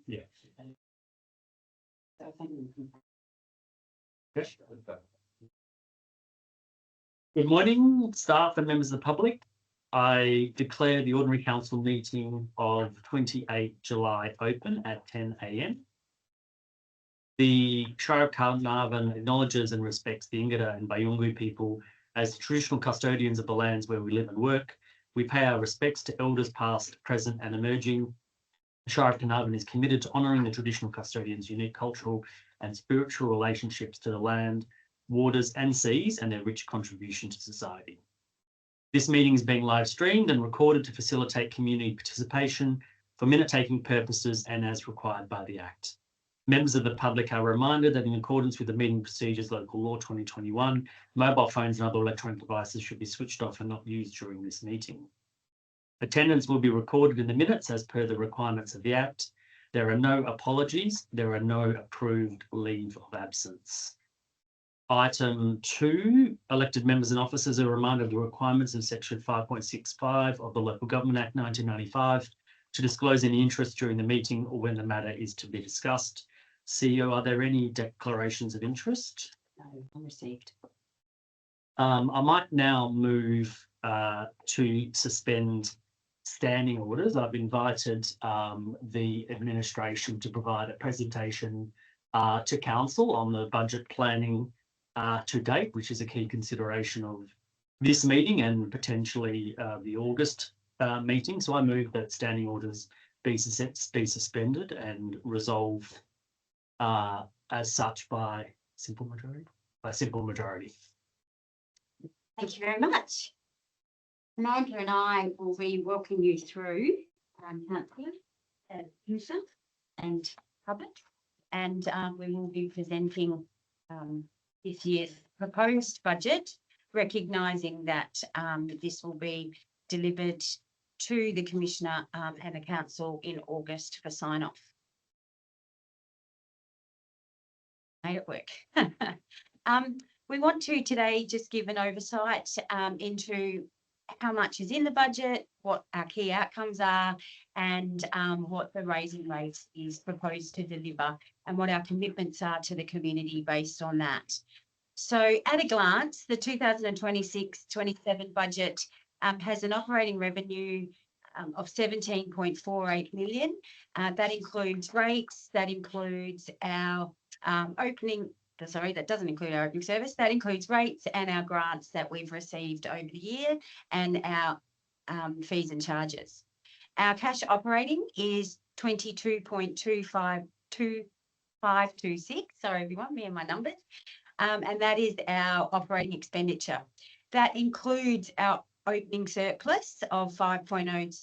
Yeah. Good morning, staff and members of the public. I declare the ordinary council meeting of 28 July open at 10 a.m. The Shire of Carnarvon acknowledges and respects the Ingada and Bayungu people as the traditional custodians of the lands where we live and work. We pay our respects to elders past, present and emerging. The Shire of Carnarvon is committed to honouring the traditional custodians' unique cultural and spiritual relationships to the land, waters and seas and their rich contribution to society. This meeting is being live streamed and recorded to facilitate community participation for minute-taking purposes and as required by the Act. Members of the public are reminded that in accordance with the meeting procedures local law 2021, mobile phones and other electronic devices should be switched off and not used during this meeting. Attendance will be recorded in the minutes as per the requirements of the Act. There are no apologies. There are no approved leave of absence. Item 2, elected members and officers are reminded of the requirements of section 5.65 of the Local Government Act 1995 to disclose any interest during the meeting or when the matter is to be discussed. CEO, are there any declarations of interest? No, received. I might now move to suspend standing orders. I've invited the administration to provide a presentation to council on the budget planning to date, which is a key consideration of this meeting and potentially the August meeting. So I move that standing orders be suspended and resolved as such by simple majority. Thank you very much. Amanda and I will be walking you through Councillor Musa and Hubbard, and we will be presenting this year's proposed budget, recognising that this will be delivered to the Commissioner and the Council in August for sign-off. Made it work. We want to today just give an oversight into how much is in the budget, what our key outcomes are, and what the raising rate is proposed to deliver, and what our commitments are to the community based on that. So at a glance, the 2026-27 budget has an operating revenue of 17.48 million. That includes rates, that includes our that doesn't include our opening service. That includes rates and our grants that we've received over the year and our fees and charges. Our cash operating is 22.2526. Sorry, everyone, me and my numbers. And that is our operating expenditure. That includes our opening surplus of 5.06.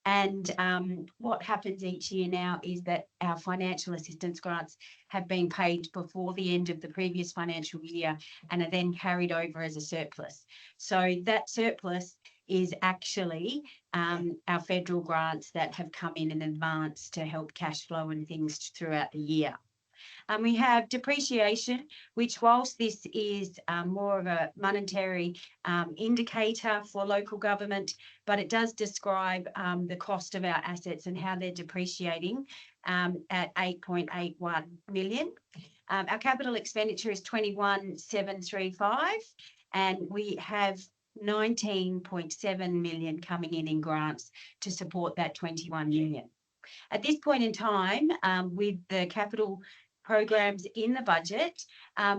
And what happens each year now is that our financial assistance grants have been paid before the end of the previous financial year and are then carried over as a surplus. So that surplus is actually our federal grants that have come in advance to help cash flow and things throughout the year. We have depreciation, which whilst this is more of a monetary indicator for local government, but it does describe the cost of our assets and how they're depreciating at 8.81 million. Our capital expenditure is 21,735, and we have 19.7 million coming in grants to support that 21 million. At this point in time, with the capital programs in the budget,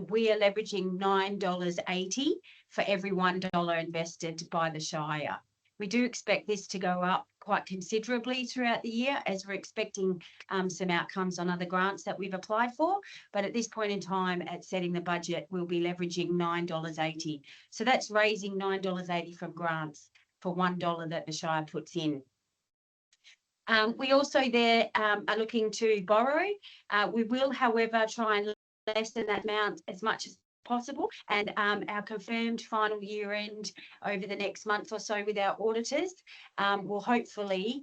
we are leveraging $9.80 for every $1 invested by the Shire. We do expect this to go up quite considerably throughout the year as we're expecting some outcomes on other grants that we've applied for. But at this point in time, at setting the budget, we'll be leveraging $9.80. So that's raising $9.80 from grants for $1 that the Shire puts in. We also there are looking to borrow. We will, however, try and lessen that amount as much as possible, and our confirmed final year end over the next month or so with our auditors will hopefully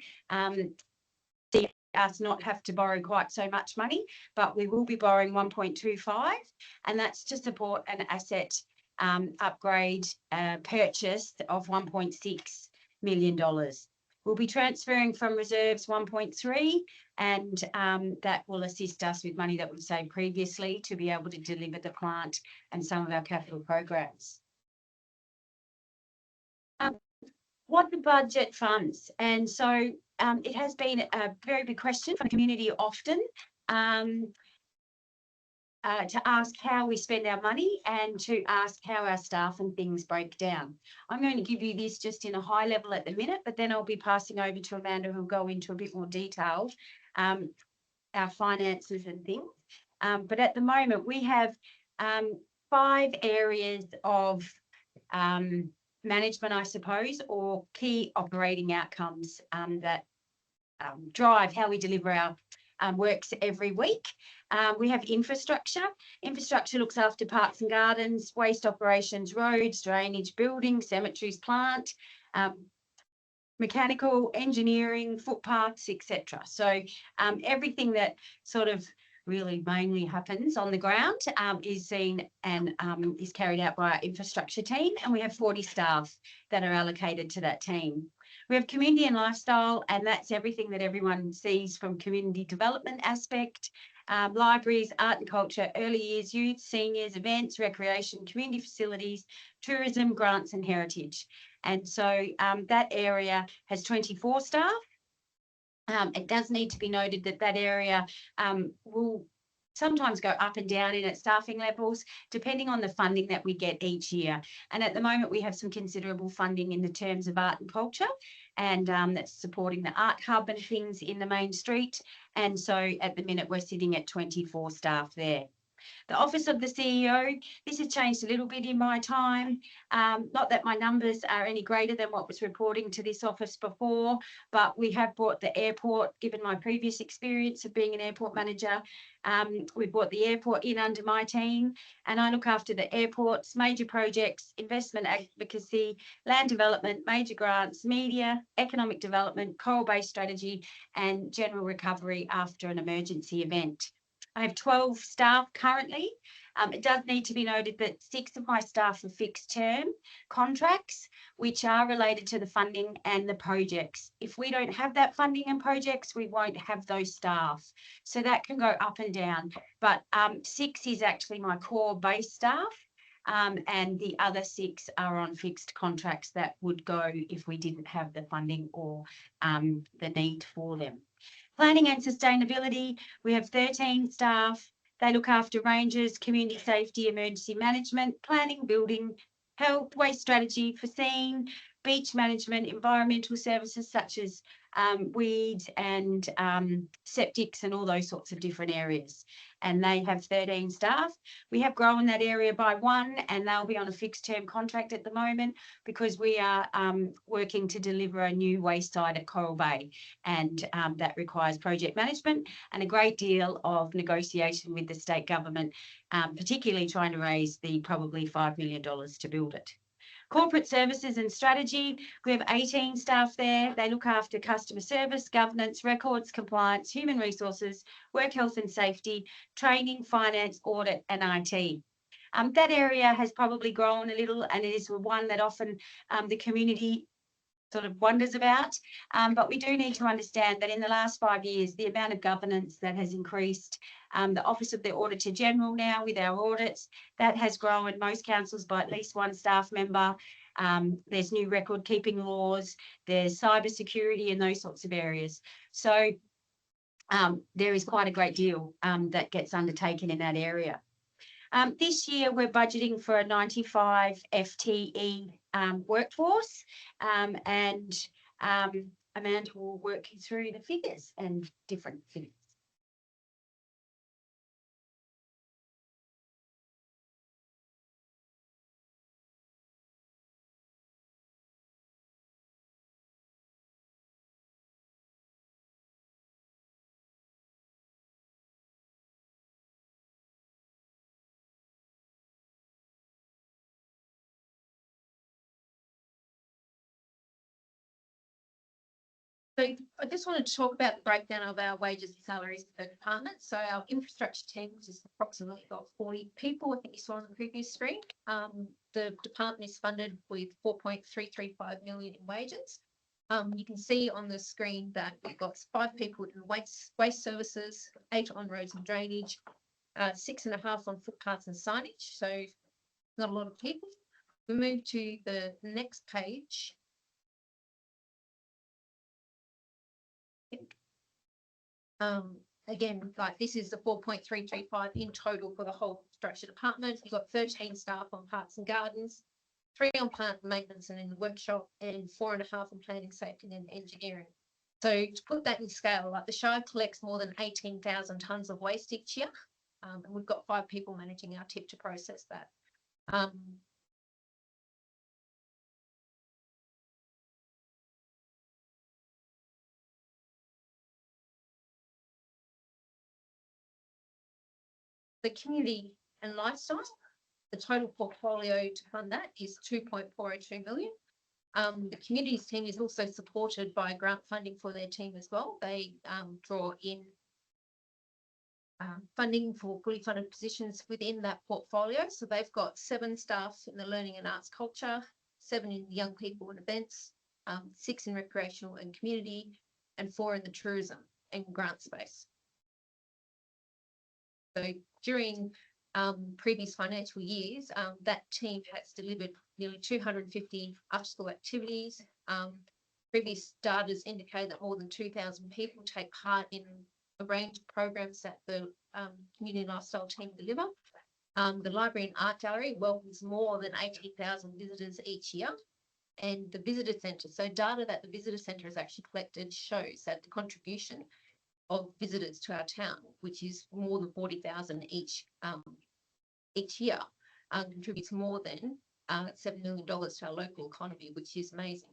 see us not have to borrow quite so much money, but we will be borrowing 1.25, and that's to support an asset upgrade purchase of 1.6 million. We'll be transferring from reserves 1.3, and that will assist us with money that we've saved previously to be able to deliver the plant and some of our capital programs. What the budget funds, and so it has been a very big question from the community often to ask how we spend our money and to ask how our staff and things break down. I'm going to give you this just in a high level at the minute, but then I'll be passing over to Amanda, who'll go into a bit more detail, our finances and things. But at the moment, we have 5 areas of management, I suppose, or key operating outcomes that drive how we deliver our works every week. We have infrastructure. Infrastructure looks after parks and gardens, waste operations, roads, drainage, buildings, cemeteries, plant, mechanical, engineering, footpaths, etc. So everything that sort of really mainly happens on the ground is seen and is carried out by our infrastructure team, and we have 40 staff that are allocated to that team. We have community and lifestyle, and that's everything that everyone sees from community development aspect, libraries, art and culture, early years, youth, seniors, events, recreation, community facilities, tourism, grants and heritage. And so that area has 24 staff. It does need to be noted that that area will sometimes go up and down in its staffing levels, depending on the funding that we get each year. And at the moment, we have some considerable funding in the terms of art and culture, and that's supporting the art hub and things in the main street. And so at the minute, we're sitting at 24 staff there. The Office of the CEO, this has changed a little bit in my time. Not that my numbers are any greater than what was reporting to this office before, but we have brought the airport, given my previous experience of being an airport manager, we brought the airport in under my team, and I look after the airports, major projects, investment advocacy, land development, major grants, media, economic development, coal-based strategy, and general recovery after an emergency event. I have 12 staff currently. It does need to be noted that 6 of my staff are fixed term contracts, which are related to the funding and the projects. If we don't have that funding and projects, we won't have those staff. So that can go up and down. But 6 is actually my core base staff. And the other 6 are on fixed contracts that would go if we didn't have the funding or the need for them. Planning and sustainability, we have 13 staff. They look after ranges, community safety, emergency management, planning, building, health, waste strategy, foreseen, beach management, environmental services such as weeds and septics and all those sorts of different areas. And they have 13 staff. We have grown that area by 1, and they'll be on a fixed term contract at the moment because we are working to deliver a new waste site at Coral Bay, and that requires project management and a great deal of negotiation with the state government, particularly trying to raise the probably $5 million to build it. Corporate services and strategy, we have 18 staff there. They look after customer service, governance, records, compliance, human resources, work health and safety, training, finance, audit and IT. That area has probably grown a little, and it is one that often the community sort of wonders about. But we do need to understand that in the last 5 years, the amount of governance that has increased, the Office of the Auditor General now with our audits, that has grown most councils by at least 1 staff member. There's new record keeping laws, there's cyber security and those sorts of areas. So there is quite a great deal that gets undertaken in that area. This year, we're budgeting for a 95 FTE workforce, and Amanda will work you through the figures and different figures. So I just wanted to talk about the breakdown of our wages and salaries per department. So our infrastructure team, which is approximately got 40 people, I think you saw on the previous screen. The department is funded with 4.335 million in wages. You can see on the screen that we've got 5 people in waste services, 8 on roads and drainage, 6.5 on footpaths and signage. So not a lot of people. We move to the next page. Again, like this is the 4.335 in total for the whole infrastructure department. You've got 13 staff on parks and gardens, 3 on plant maintenance and in the workshop, and 4.5 on planning, safety and engineering. So to put that in scale, like the Shire collects more than 18,000 tonnes of waste each year, and we've got 5 people managing our tip to process that. The community and lifestyle, the total portfolio to fund that is 2.402 million. The communities team is also supported by grant funding for their team as well. They draw in funding for fully funded positions within that portfolio. So they've got 7 staff in the learning and arts culture, 7 in young people and events, 6 in recreational and community, and 4 in the tourism and grant space. So during previous financial years, that team has delivered nearly 250 after-school activities. Previous data indicate that more than 2,000 people take part in a range of programs that the community lifestyle team deliver. The library and art gallery welcomes more than 80,000 visitors each year. And the visitor centre, so data that the visitor centre has actually collected shows that the contribution of visitors to our town, which is more than 40,000 each year, contributes more than $7 million to our local economy, which is amazing.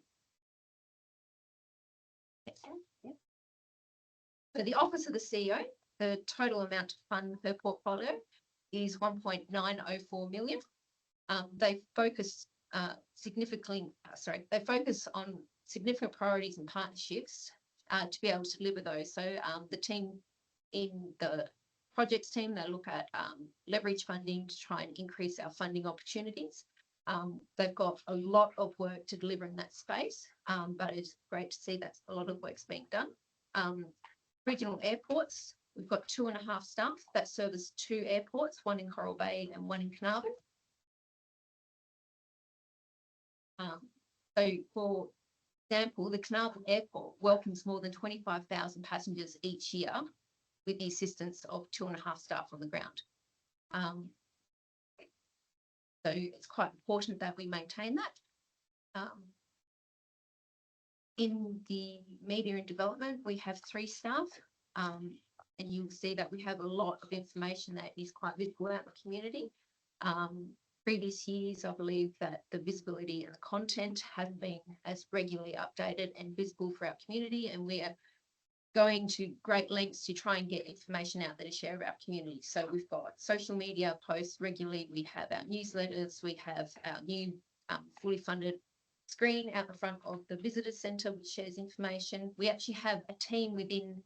So the Office of the CEO, the total amount to fund per portfolio is 1.904 million. They focus they focus on significant priorities and partnerships to be able to deliver those. So the team in the projects team, they look at leverage funding to try and increase our funding opportunities. They've got a lot of work to deliver in that space, but it's great to see that a lot of work's being done. Regional airports, we've got 2.5 staff that service 2 airports, 1 in Coral Bay and 1 in Carnarvon. So for example, the Carnarvon Airport welcomes more than 25,000 passengers each year with the assistance of 2.5 staff on the ground. So it's quite important that we maintain that. In the media and development, we have 3 staff, and you'll see that we have a lot of information that is quite visible out in the community. Previous years, I believe that the visibility and the content haven't been as regularly updated and visible for our community, and we are going to great lengths to try and get information out there to share with our community. So we've got social media posts regularly, we have our newsletters, we have our new fully funded screen out the front of the visitor centre which shares information. We actually have a team within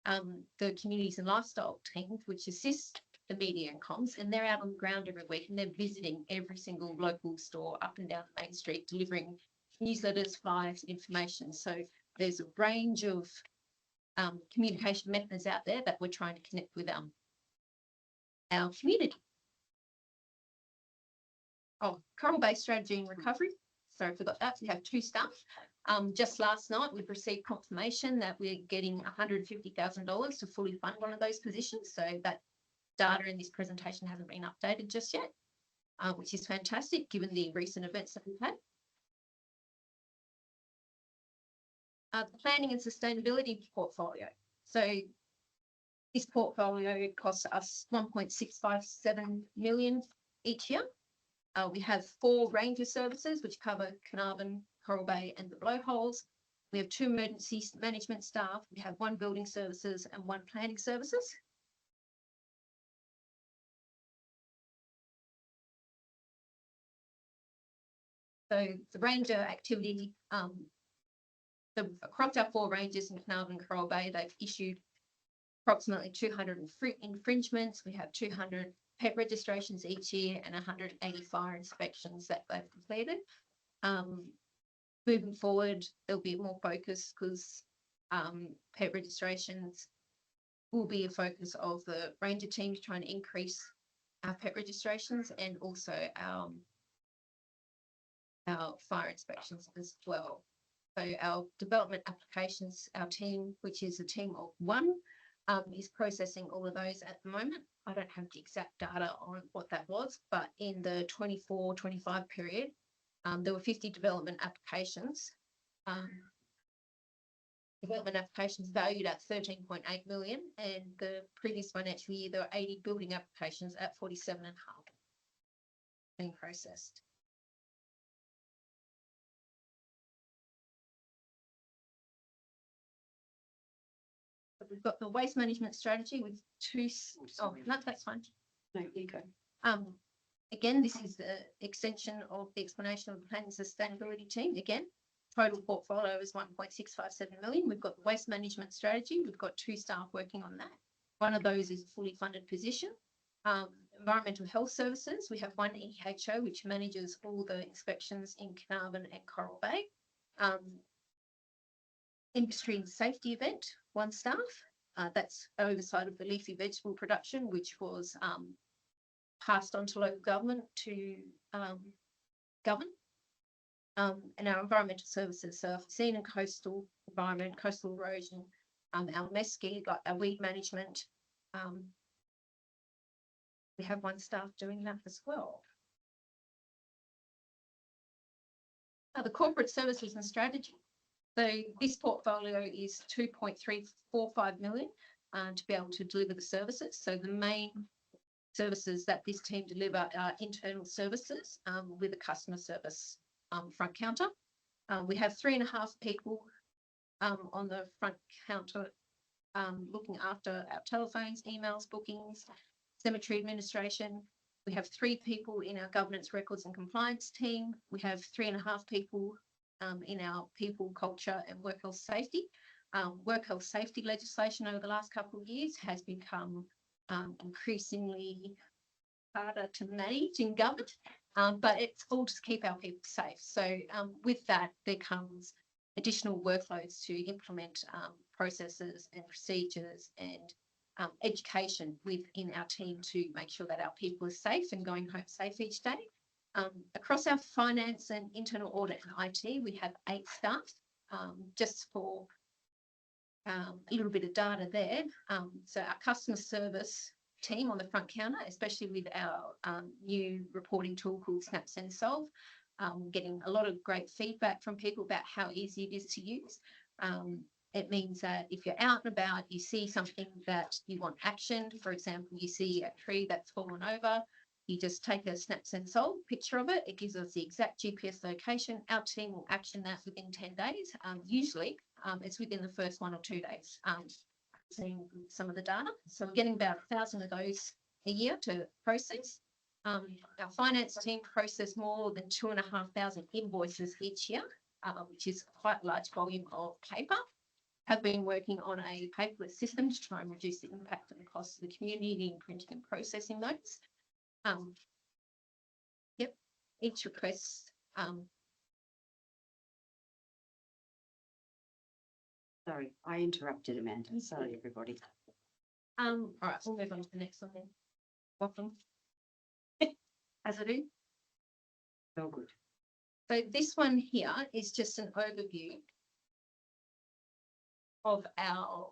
the communities and lifestyle team which assist the media and comms, and they're out on the ground every week and they're visiting every single local store up and down Main Street, delivering newsletters, flyers, information. So there's a range of communication methods out there that we're trying to connect with our community. Oh, Coral Bay Strategy and Recovery. Sorry, I forgot that. We have 2 staff. Just last night, we've received confirmation that we're getting $150,000 to fully fund one of those positions. So that data in this presentation hasn't been updated just yet, which is fantastic given the recent events that we've had. The planning and sustainability portfolio. So this portfolio costs us 1.657 million each year. We have 4 ranger services which cover Carnarvon, Coral Bay and the blowholes. We have 2 emergency management staff. We have 1 building services and 1 planning services. So the ranger activity, across our 4 ranges in Carnarvon and Coral Bay, they've issued approximately 200 infringements. We have 200 pet registrations each year and 180 fire inspections that they've completed. moving forward, there'll be more focus because pet registrations will be a focus of the ranger team, trying to increase our pet registrations and also our fire inspections as well. So our development applications, our team, which is a team of one, is processing all of those at the moment. I don't have the exact data on what that was, but in the 24-25 period, there were 50 development applications. Development applications valued at 13.8 million, and the previous financial year there were 80 building applications at 47.5 being processed. We've got the waste management strategy with two. Oh, no, that's fine. No, you go. Again, this is the extension of the explanation of the planning sustainability team. Again, total portfolio is 1.657 million. We've got the waste management strategy. We've got 2 staff working on that. One of those is a fully funded position. Environmental health services. We have 1 EHO, which manages all the inspections in Carnarvon and Coral Bay. Industry and safety event, 1 staff. That's oversight of the leafy vegetable production, which was passed on to local government to govern. And our environmental services, so scene and coastal environment, coastal erosion, our MESCI, like our weed management. We have 1 staff doing that as well. The corporate services and strategy. So this portfolio is 2.345 million to be able to deliver the services. So the main services that this team deliver are internal services with a customer service front counter. We have 3.5 people on the front counter looking after our telephones, emails, bookings, cemetery administration. We have 3 people in our governance, records and compliance team. We have 3.5 people in our people, culture and work health safety. Work health safety legislation over the last couple of years has become increasingly harder to manage in government, but it's all to keep our people safe. So with that, there comes additional workloads to implement processes and procedures and education within our team to make sure that our people are safe and going home safe each day. Across our finance and internal audit and IT, we have 8 staff. Just for a little bit of data there. So our customer service team on the front counter, especially with our new reporting tool called SnapSend Solve, getting a lot of great feedback from people about how easy it is to use. It means that if you're out and about, you see something that you want actioned, for example, you see a tree that's fallen over, you just take a SnapSend Solve picture of it. It gives us the exact GPS location. Our team will action that within 10 days. Usually it's within the first 1 or 2 days, seeing some of the data. So we're getting about 1,000 of those a year to process. Our finance team process more than 2,500 invoices each year, which is quite a large volume of paper. Have been working on a paperless system to try and reduce the impact and the cost of the community in printing and processing those. Yep, each request. Sorry, I interrupted, Amanda. Sorry, everybody. All right, we'll move on to the next one then. Welcome. As I do. So good. So this one here is just an overview of our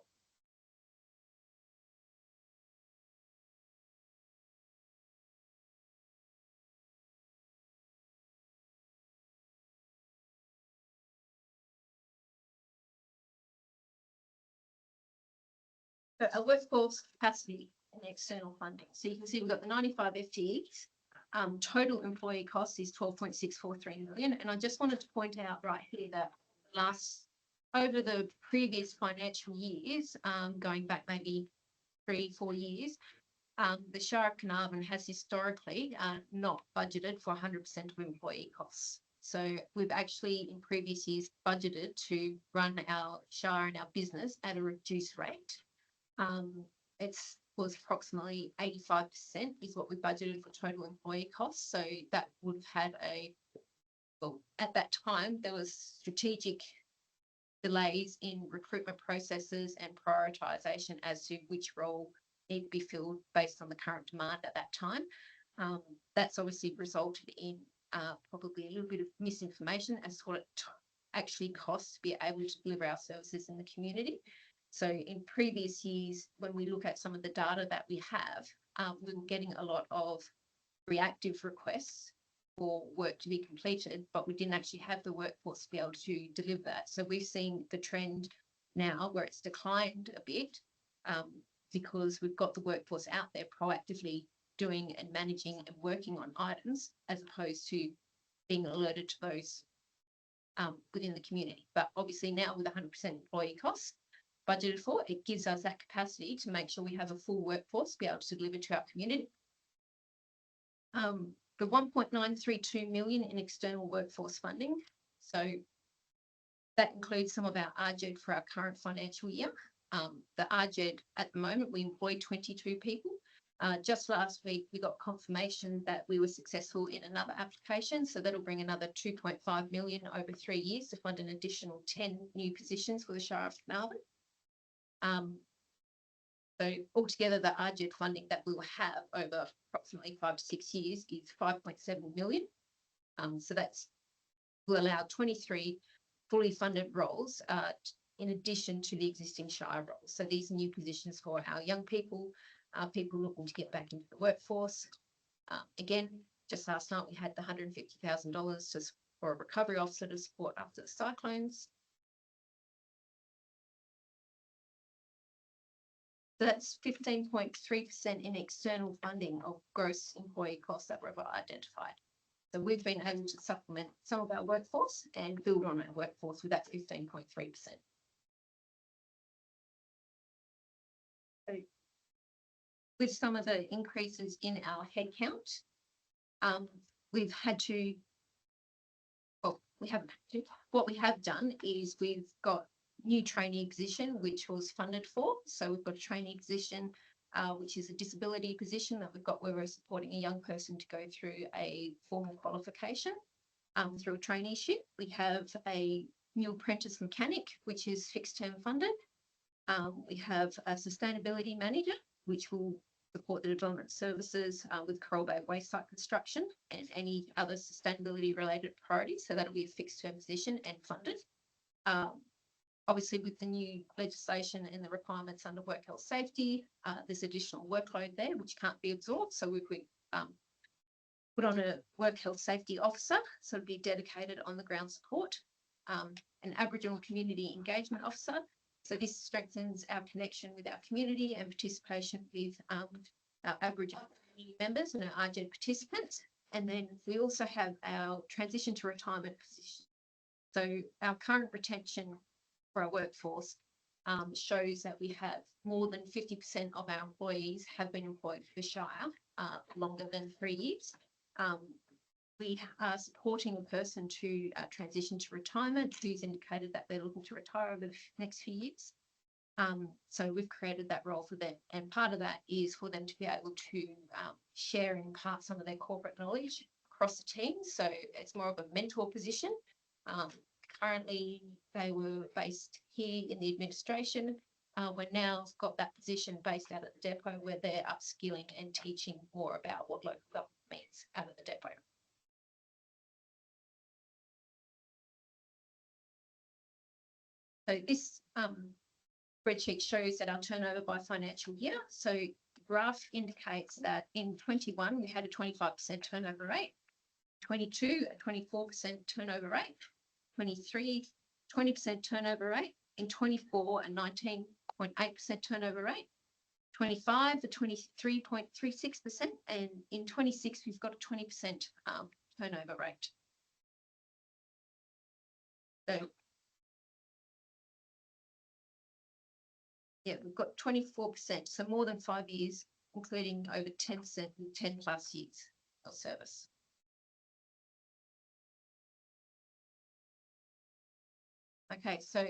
workforce capacity and external funding. So you can see we've got the 95 FTEs. Total employee cost is 12.643 million. And I just wanted to point out right here that over the previous financial years, going back maybe 3-4 years, the Shire of Carnarvon has historically not budgeted for 100% of employee costs. So we've actually in previous years budgeted to run our Shire and our business at a reduced rate. It was approximately 85% is what we budgeted for total employee costs. So that would have had a well, at that time, there was strategic delays in recruitment processes and prioritisation as to which role need to be filled based on the current demand at that time. That's obviously resulted in probably a little bit of misinformation as to what it actually costs to be able to deliver our services in the community. So in previous years, when we look at some of the data that we have, we were getting a lot of reactive requests for work to be completed, but we didn't actually have the workforce to be able to deliver that. So we've seen the trend now where it's declined a bit because we've got the workforce out there proactively doing and managing and working on items as opposed to being alerted to those within the community. But obviously now with 100% employee costs budgeted for, it gives us that capacity to make sure we have a full workforce to be able to deliver to our community. The 1.932 million in external workforce funding. So that includes some of our RGED for our current financial year. The RGED at the moment, we employ 22 people. Just last week, we got confirmation that we were successful in another application. So that'll bring another 2.5 million over 3 years to fund an additional 10 new positions for the Shire of Carnarvon. So altogether, the RGED funding that we will have over approximately 5 to 6 years is 5.7 million. So that's will allow 23 fully funded roles in addition to the existing Shire roles. So these are new positions for our young people, people looking to get back into the workforce. Again, just last night we had the $150,000 for a recovery officer to support after the cyclones. So that's 15.3% in external funding of gross employee costs that we've identified. So we've been able to supplement some of our workforce and build on our workforce with that 15.3%. So with some of the increases in our headcount, we've had to, well, we haven't had to. What we have done is we've got new trainee position, which was funded for. So we've got a trainee position, which is a disability position that we've got where we're supporting a young person to go through a formal qualification through a traineeship. We have a new apprentice mechanic, which is fixed term funded. We have a sustainability manager, which will support the development services with Coral Bay waste site construction and any other sustainability related priorities. So that'll be a fixed term position and funded. Obviously, with the new legislation and the requirements under work health safety, there's additional workload there which can't be absorbed. So we've put on a work health safety officer, so it'll be dedicated on the ground support, an Aboriginal community engagement officer. So this strengthens our connection with our community and participation with our Aboriginal community members and our RGED participants. And then we also have our transition to retirement position. So our current retention for our workforce shows that we have more than 50% of our employees have been employed for the Shire longer than 3 years. We are supporting a person to transition to retirement who's indicated that they're looking to retire over the next few years. So we've created that role for them. And part of that is for them to be able to share and impart some of their corporate knowledge across the team. So it's more of a mentor position. Currently, they were based here in the administration. We're now got that position based out at the depot where they're upskilling and teaching more about what local government means out at the depot. So this spreadsheet shows that our turnover by financial year. So the graph indicates that in 21, we had a 25% turnover rate, 22, a 24% turnover rate, 23, 20% turnover rate, in 24, a 19.8% turnover rate, 25, a 23.36%, and in 26, we've got a 20% turnover rate. So yeah, we've got 24%, so more than 5 years, including over 10% in 10 plus years of service. Okay, so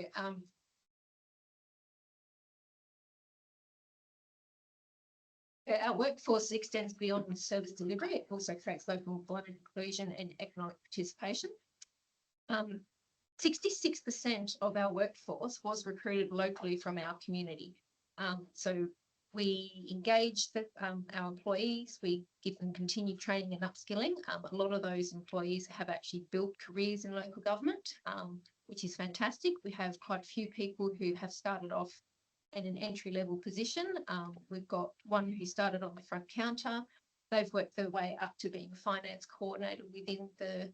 our workforce extends beyond service delivery. It also creates local employment inclusion and economic participation. 66% of our workforce was recruited locally from our community. So we engage our employees, we give them continued training and upskilling. A lot of those employees have actually built careers in local government, which is fantastic. We have quite a few people who have started off in an entry-level position. We've got one who started on the front counter. They've worked their way up to being a finance coordinator within the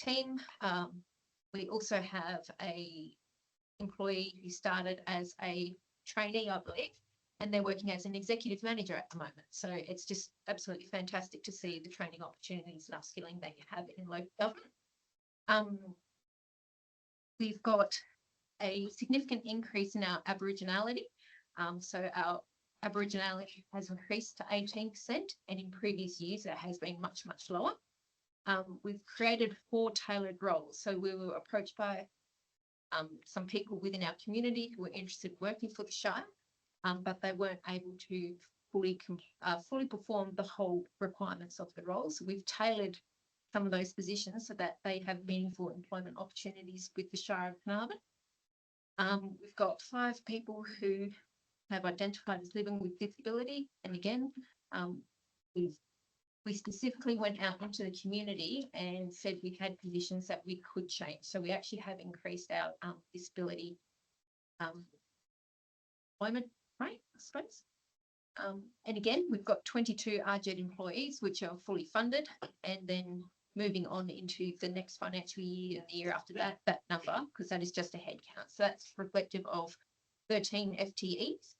team. We also have a employee who started as a trainee, I believe, and they're working as an executive manager at the moment. So it's just absolutely fantastic to see the training opportunities and upskilling they have in local government. We've got a significant increase in our Aboriginality. So our Aboriginality has increased to 18%, and in previous years it has been much, much lower. We've created 4 tailored roles. So we were approached by some people within our community who were interested in working for the Shire, but they weren't able to fully perform the whole requirements of the role. So we've tailored some of those positions so that they have meaningful employment opportunities with the Shire of Carnarvon. We've got 5 people who have identified as living with disability, and again, we specifically went out into the community and said we had positions that we could change. So we actually have increased our disability employment rate, I suppose. And again, we've got 22 RGED employees, which are fully funded, and then moving on into the next financial year and the year after that, that number, because that is just a head count. So that's reflective of 13 FTEs,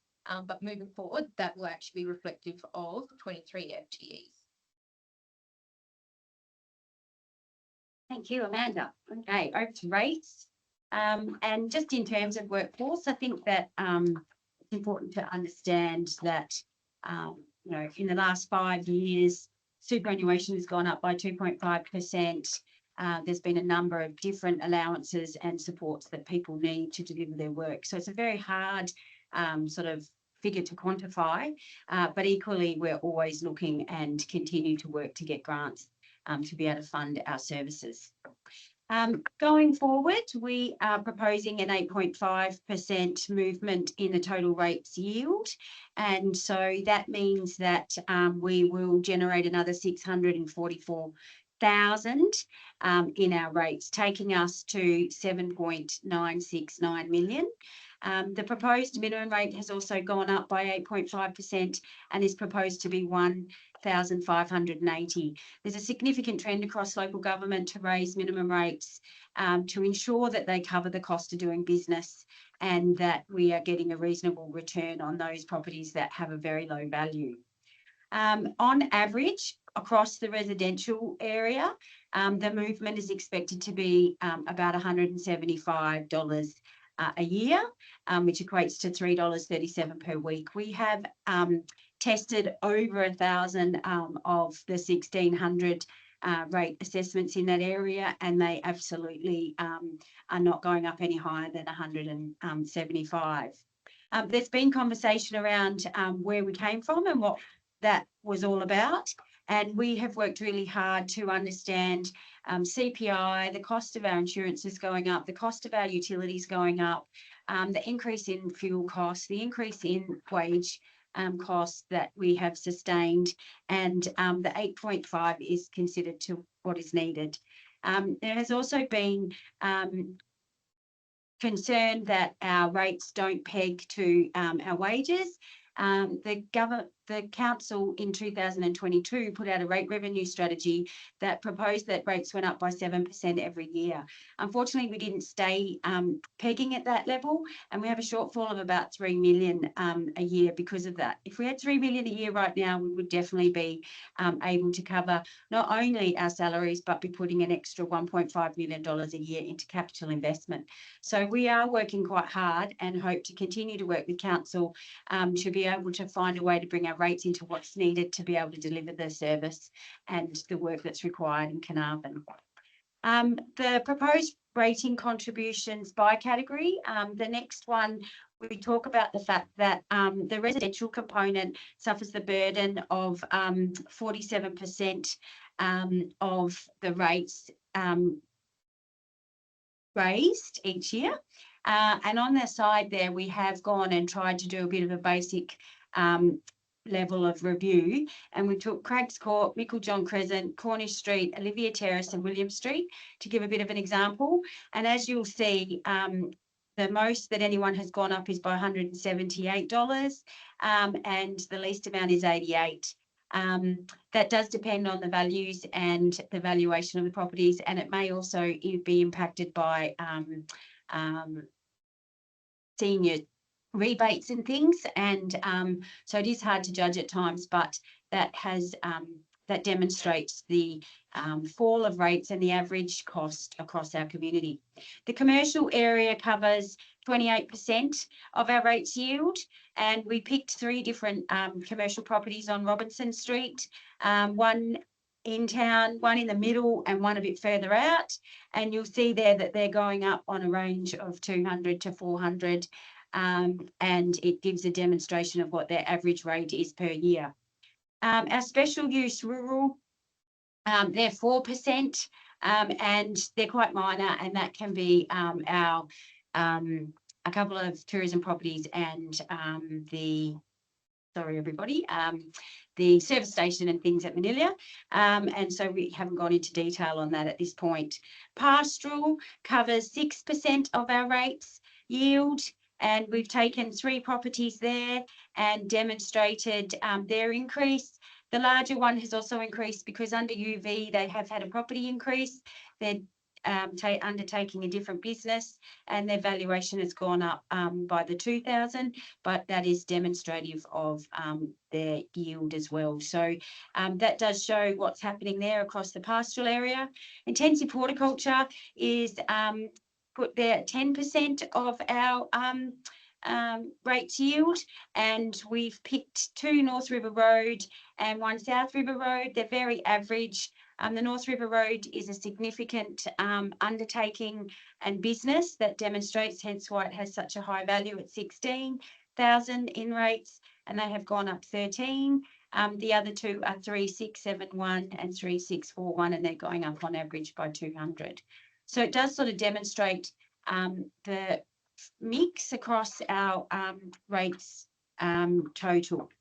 but moving forward, that will actually be reflective of 23 FTEs. Thank you, Amanda. Okay, over to rates. And just in terms of workforce, I think that it's important to understand that, you know, in the last 5 years, superannuation has gone up by 2.5%. There's been a number of different allowances and supports that people need to deliver their work. So it's a very hard sort of figure to quantify, but equally, we're always looking and continue to work to get grants to be able to fund our services. Going forward, we are proposing an 8.5% movement in the total rates yield. And so that means that we will generate another 644,000 in our rates, taking us to 7.969 million. The proposed minimum rate has also gone up by 8.5% and is proposed to be 1,580. There's a significant trend across local government to raise minimum rates to ensure that they cover the cost of doing business and that we are getting a reasonable return on those properties that have a very low value. On average, across the residential area, the movement is expected to be about $175 a year, which equates to $3.37 per week. We have tested over 1,000 of the 1,600 rate assessments in that area, and they absolutely are not going up any higher than 175. There's been conversation around where we came from and what that was all about. And we have worked really hard to understand CPI, the cost of our insurance is going up, the cost of our utilities going up, the increase in fuel costs, the increase in wage costs that we have sustained, and the 8.5 is considered to what is needed. There has also been concern that our rates don't peg to our wages. The council in 2022 put out a rate revenue strategy that proposed that rates went up by 7% every year. Unfortunately, we didn't stay pegging at that level, and we have a shortfall of about 3 million a year because of that. If we had 3 million a year right now, we would definitely be able to cover not only our salaries, but be putting an extra $1.5 million a year into capital investment. So we are working quite hard and hope to continue to work with council to be able to find a way to bring our rates into what's needed to be able to deliver the service and the work that's required in Carnarvon. The proposed rating contributions by category, the next one, we talk about the fact that the residential component suffers the burden of 47% of the rates raised each year. And on the side there, we have gone and tried to do a bit of a basic level of review, and we took Craigs Court, Meiklejohn Crescent, Cornish Street, Olivia Terrace and William Street to give a bit of an example. And as you'll see, the most that anyone has gone up is by $178, and the least amount is $88. That does depend on the values and the valuation of the properties, and it may also be impacted by senior rebates and things, and so it is hard to judge at times, but that has that demonstrates the fall of rates and the average cost across our community. The commercial area covers 28% of our rates yield, and we picked 3 different commercial properties on Robinson Street, one in town, one in the middle and one a bit further out, and you'll see there that they're going up on a range of 200 to 400, and it gives a demonstration of what their average rate is per year. Our special use rural, they're 4%, and they're quite minor, and that can be our a couple of tourism properties and the service station and things at Manilia, and so we haven't gone into detail on that at this point. Pastoral covers 6% of our rates yield, and we've taken 3 properties there and demonstrated their increase. The larger one has also increased because under UV they have had a property increase. They're undertaking a different business, and their valuation has gone up by the 2,000, but that is demonstrative of their yield as well. So that does show what's happening there across the pastoral area. Intensive horticulture is put there at 10% of our rates yield, and we've picked 2 North River Road and 1 South River Road. They're very average. The North River Road is a significant undertaking and business that demonstrates, hence why it has such a high value at 16,000 in rates, and they have gone up 13. The other 2 are 3671 and 3641, and they're going up on average by 200. So it does sort of demonstrate the mix across our rates total.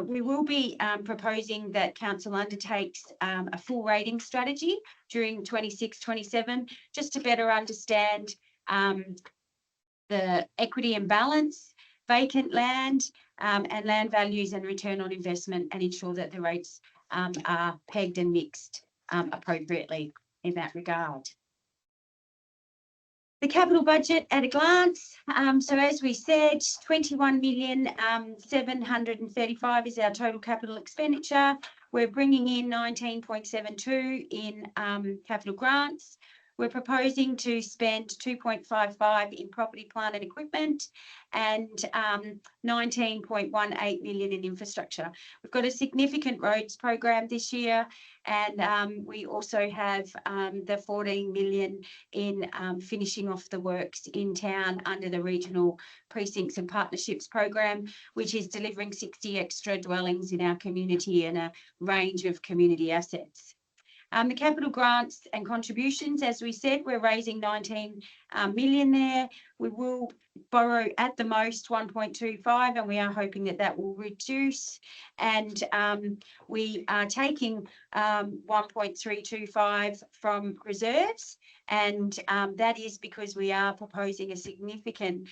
We will be proposing that council undertakes a full rating strategy during 26-27, just to better understand the equity and balance, vacant land, and land values and return on investment, and ensure that the rates are pegged and mixed appropriately in that regard. The capital budget at a glance. So as we said, 21,735,000 is our total capital expenditure. We're bringing in 19.72 in capital grants. We're proposing to spend 2.55 in property, plant and equipment, and 19.18 million in infrastructure. We've got a significant roads program this year, and we also have the 14 million in finishing off the works in town under the Regional Precincts and Partnerships program, which is delivering 60 extra dwellings in our community and a range of community assets. The capital grants and contributions, as we said, we're raising 19 million there. We will borrow at the most 1.25, and we are hoping that that will reduce. And we are taking 1.325 from reserves, and that is because we are proposing a significant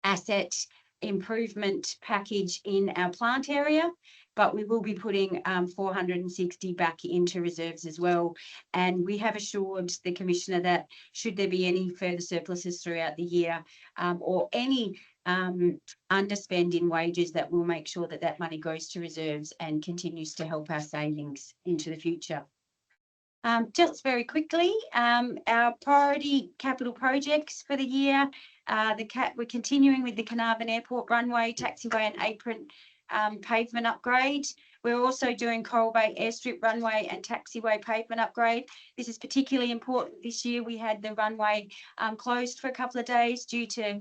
asset improvement package in our plant area, but we will be putting 460 back into reserves as well. And we have assured the Commissioner that should there be any further surpluses throughout the year or any underspend in wages, that we'll make sure that that money goes to reserves and continues to help our savings into the future. Just very quickly, our priority capital projects for the year, we're continuing with the Carnarvon Airport runway, taxiway and apron pavement upgrade. We're also doing Coral Bay Airstrip runway and taxiway pavement upgrade. This is particularly important this year. We had the runway closed for a couple of days due to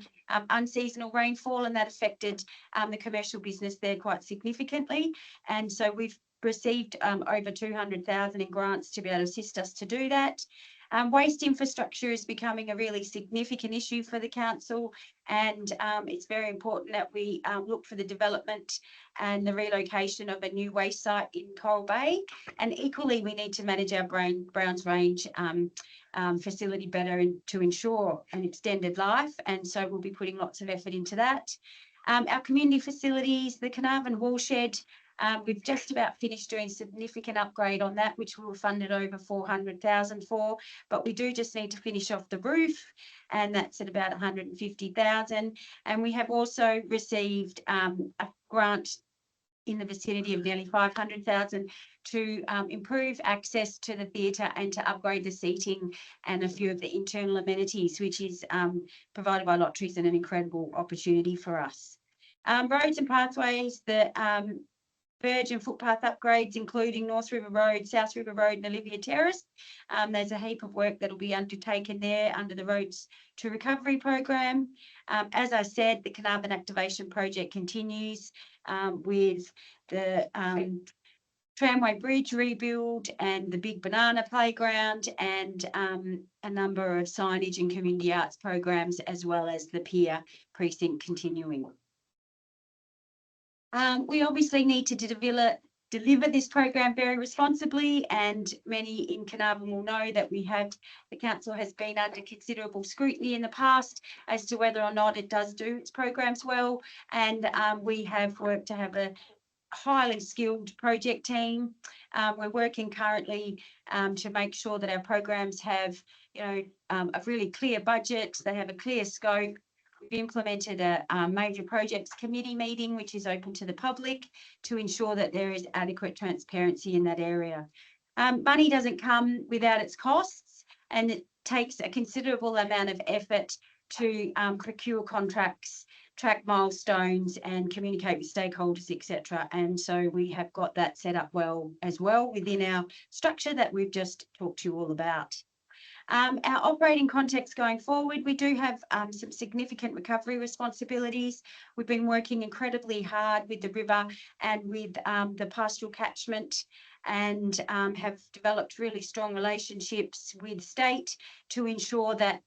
unseasonal rainfall, and that affected the commercial business there quite significantly. And so we've received over 200,000 in grants to be able to assist us to do that. Waste infrastructure is becoming a really significant issue for the council, and it's very important that we look for the development and the relocation of a new waste site in Coral Bay. And equally, we need to manage our Browns Range facility better to ensure an extended life. And so we'll be putting lots of effort into that. Our community facilities, the Carnarvon Woolshed, we've just about finished doing significant upgrade on that, which we were funded over 400,000 for, but we do just need to finish off the roof, and that's at about 150,000. And we have also received a grant in the vicinity of nearly 500,000 to improve access to the theatre and to upgrade the seating and a few of the internal amenities, which is provided by Lotteries, and an incredible opportunity for us. Roads and pathways, the verge and footpath upgrades, including North River Road, South River Road and Olivia Terrace. There's a heap of work that will be undertaken there under the Roads to Recovery program. As I said, the Carnarvon Activation Project continues with the Tramway Bridge rebuild and the Big Banana Playground, and a number of signage and community arts programs, as well as the Pier Precinct continuing. We obviously need to deliver this program very responsibly, and many in Carnarvon will know that the council has been under considerable scrutiny in the past as to whether or not it does do its programs well, and we have worked to have a highly skilled project team. We're working currently to make sure that our programs have, a really clear budget. They have a clear scope. We've implemented a major projects committee meeting, which is open to the public, to ensure that there is adequate transparency in that area. Money doesn't come without its costs, and it takes a considerable amount of effort to procure contracts, track milestones, and communicate with stakeholders, etc. And so we have got that set up well within our structure that we've just talked to you all about. Our operating context going forward, we do have some significant recovery responsibilities. We've been working incredibly hard with the river and with the pastoral catchment, and have developed really strong relationships with state to ensure that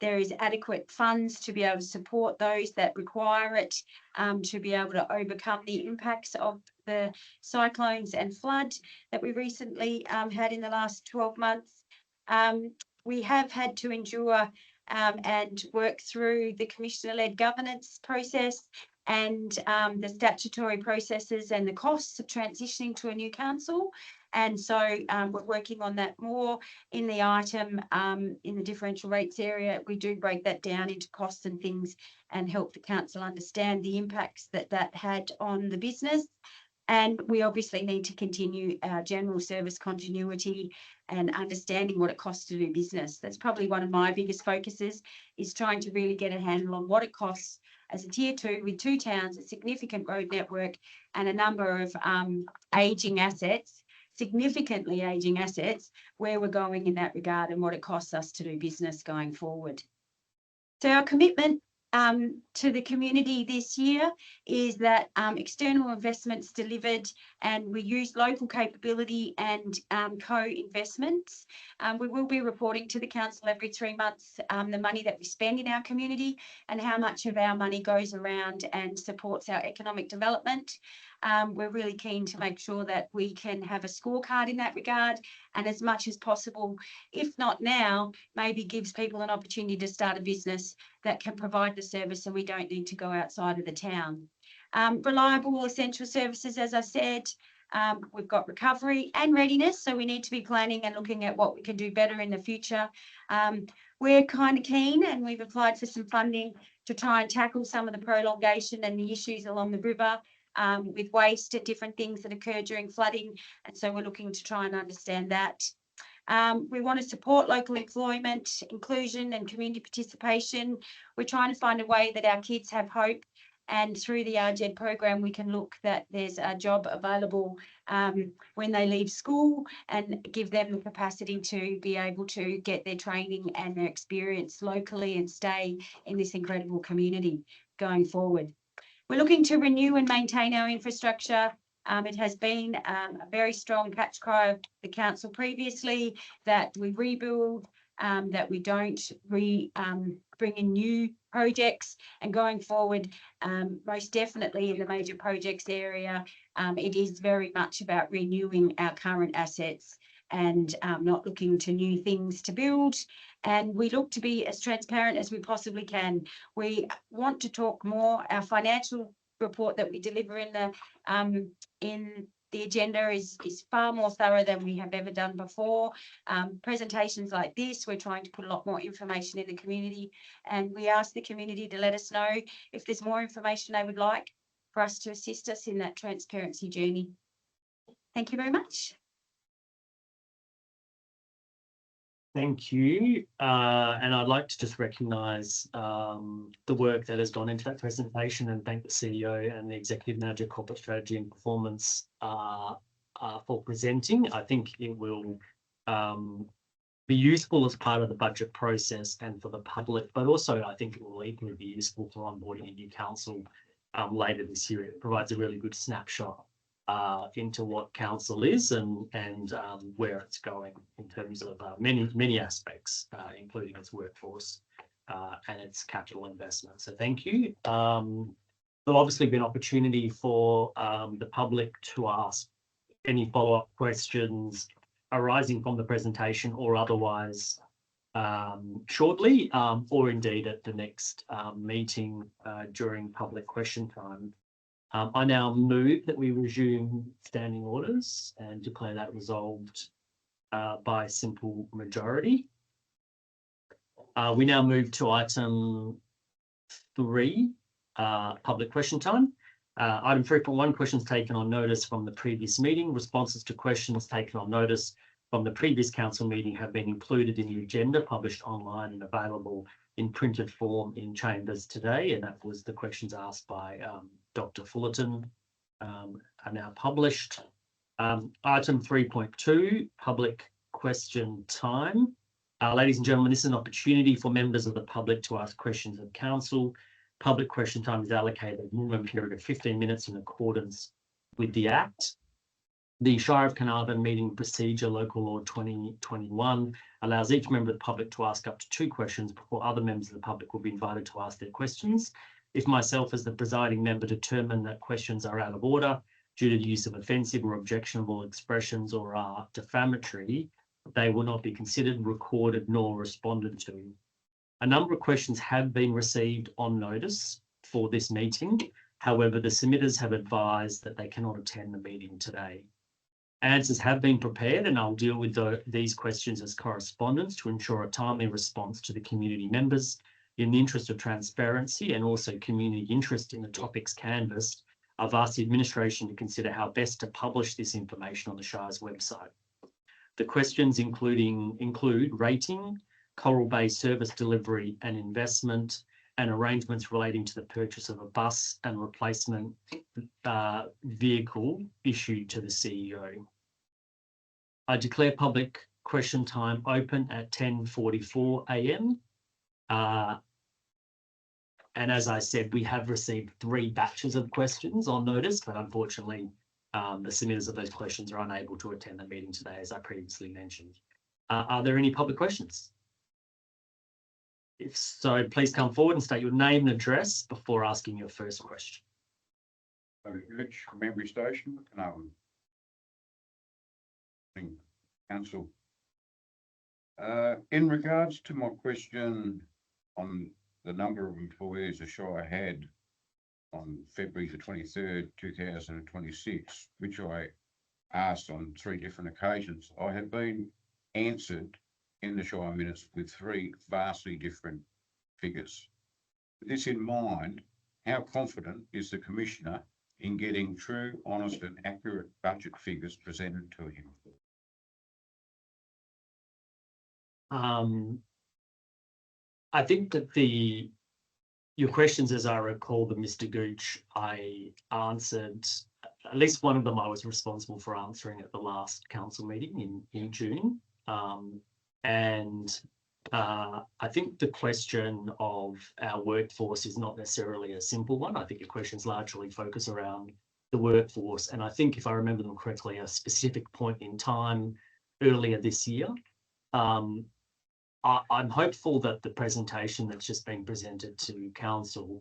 there is adequate funds to be able to support those that require it, to be able to overcome the impacts of the cyclones and flood that we recently had in the last 12 months. We have had to endure and work through the commissioner-led governance process and the statutory processes and the costs of transitioning to a new council. And so we're working on that more in the item in the differential rates area. We do break that down into costs and things and help the council understand the impacts that that had on the business. And we obviously need to continue our general service continuity and understanding what it costs to do business. That's probably one of my biggest focuses, is trying to really get a handle on what it costs as a tier 2 with 2 towns, a significant road network, and a number of ageing assets, significantly ageing assets, where we're going in that regard and what it costs us to do business going forward. So our commitment to the community this year is that external investments delivered, and we use local capability and co-investments. We will be reporting to the council every 3 months the money that we spend in our community and how much of our money goes around and supports our economic development. We're really keen to make sure that we can have a scorecard in that regard, and as much as possible, if not now, maybe gives people an opportunity to start a business that can provide the service and we don't need to go outside of the town. Reliable essential services, as I said. We've got recovery and readiness, so we need to be planning and looking at what we can do better in the future. We're kind of keen, and we've applied for some funding to try and tackle some of the prolongation and the issues along the river with waste and different things that occur during flooding. And so we're looking to try and understand that. We want to support local employment, inclusion and community participation. We're trying to find a way that our kids have hope, and through the RGED program we can look that there's a job available when they leave school, and give them the capacity to be able to get their training and their experience locally and stay in this incredible community going forward. We're looking to renew and maintain our infrastructure. It has been a very strong catch cry of the council previously that we rebuild, that we don't bring in new projects, and going forward, most definitely in the major projects area, it is very much about renewing our current assets and not looking to new things to build. And we look to be as transparent as we possibly can. We want to talk more. Our financial report that we deliver in the agenda is far more thorough than we have ever done before. Presentations like this, we're trying to put a lot more information in the community, and we ask the community to let us know if there's more information they would like for us to assist us in that transparency journey. Thank you very much. Thank you. And I'd like to just recognise the work that has gone into that presentation and thank the CEO and the Executive Manager Corporate Strategy and Performance for presenting. I think it will be useful as part of the budget process and for the public, but also I think it will equally be useful for onboarding a new council later this year. It provides a really good snapshot into what council is and where it's going in terms of many aspects, including its workforce and its capital investment. So thank you. There'll obviously be an opportunity for the public to ask any follow-up questions arising from the presentation or otherwise shortly, or indeed at the next meeting during public question time. I now move that we resume standing orders and declare that resolved by simple majority. We now move to item 3, public question time. Item 3.1, questions taken on notice from the previous meeting. Responses to questions taken on notice from the previous council meeting have been included in the agenda, published online and available in printed form in chambers today. And that was the questions asked by Dr. Fullerton are now published. Item 3.2, public question time. Ladies and gentlemen, this is an opportunity for members of the public to ask questions of council. Public question time is allocated a minimum period of 15 minutes in accordance with the Act. The Shire of Carnarvon Meeting Procedure, Local Law 2021, allows each member of the public to ask up to 2 questions before other members of the public will be invited to ask their questions. If myself as the presiding member determine that questions are out of order due to the use of offensive or objectionable expressions or are defamatory, they will not be considered, recorded, nor responded to. A number of questions have been received on notice for this meeting. However, the submitters have advised that they cannot attend the meeting today. Answers have been prepared and I'll deal with these questions as correspondence to ensure a timely response to the community members. In the interest of transparency and also community interest in the topics canvassed, I've asked the administration to consider how best to publish this information on the Shire's website. The questions include rating, Coral Bay service delivery and investment, and arrangements relating to the purchase of a bus and replacement vehicle issued to the CEO. I declare public question time open at 10:44 a.m. And as I said, we have received 3 batches of questions on notice, but unfortunately, the submitters of those questions are unable to attend the meeting today, as I previously mentioned. Are there any public questions? If so, please come forward and state your name and address before asking your first question. Rich, Memory Station, Carnarvon. Council. In regards to my question on the number of employees the Shire had on February the 23rd, 2026, which I asked on 3 different occasions, I have been answered in the Shire minutes with 3 vastly different figures. With this in mind, how confident is the Commissioner in getting true, honest and accurate budget figures presented to him? I think that your questions, as I recall them, Mr. Gooch, I answered, at least one of them I was responsible for answering at the last council meeting in June. I think the question of our workforce is not necessarily a simple one. I think your questions largely focus around the workforce. And I think, if I remember them correctly, a specific point in time earlier this year. I'm hopeful that the presentation that's just been presented to council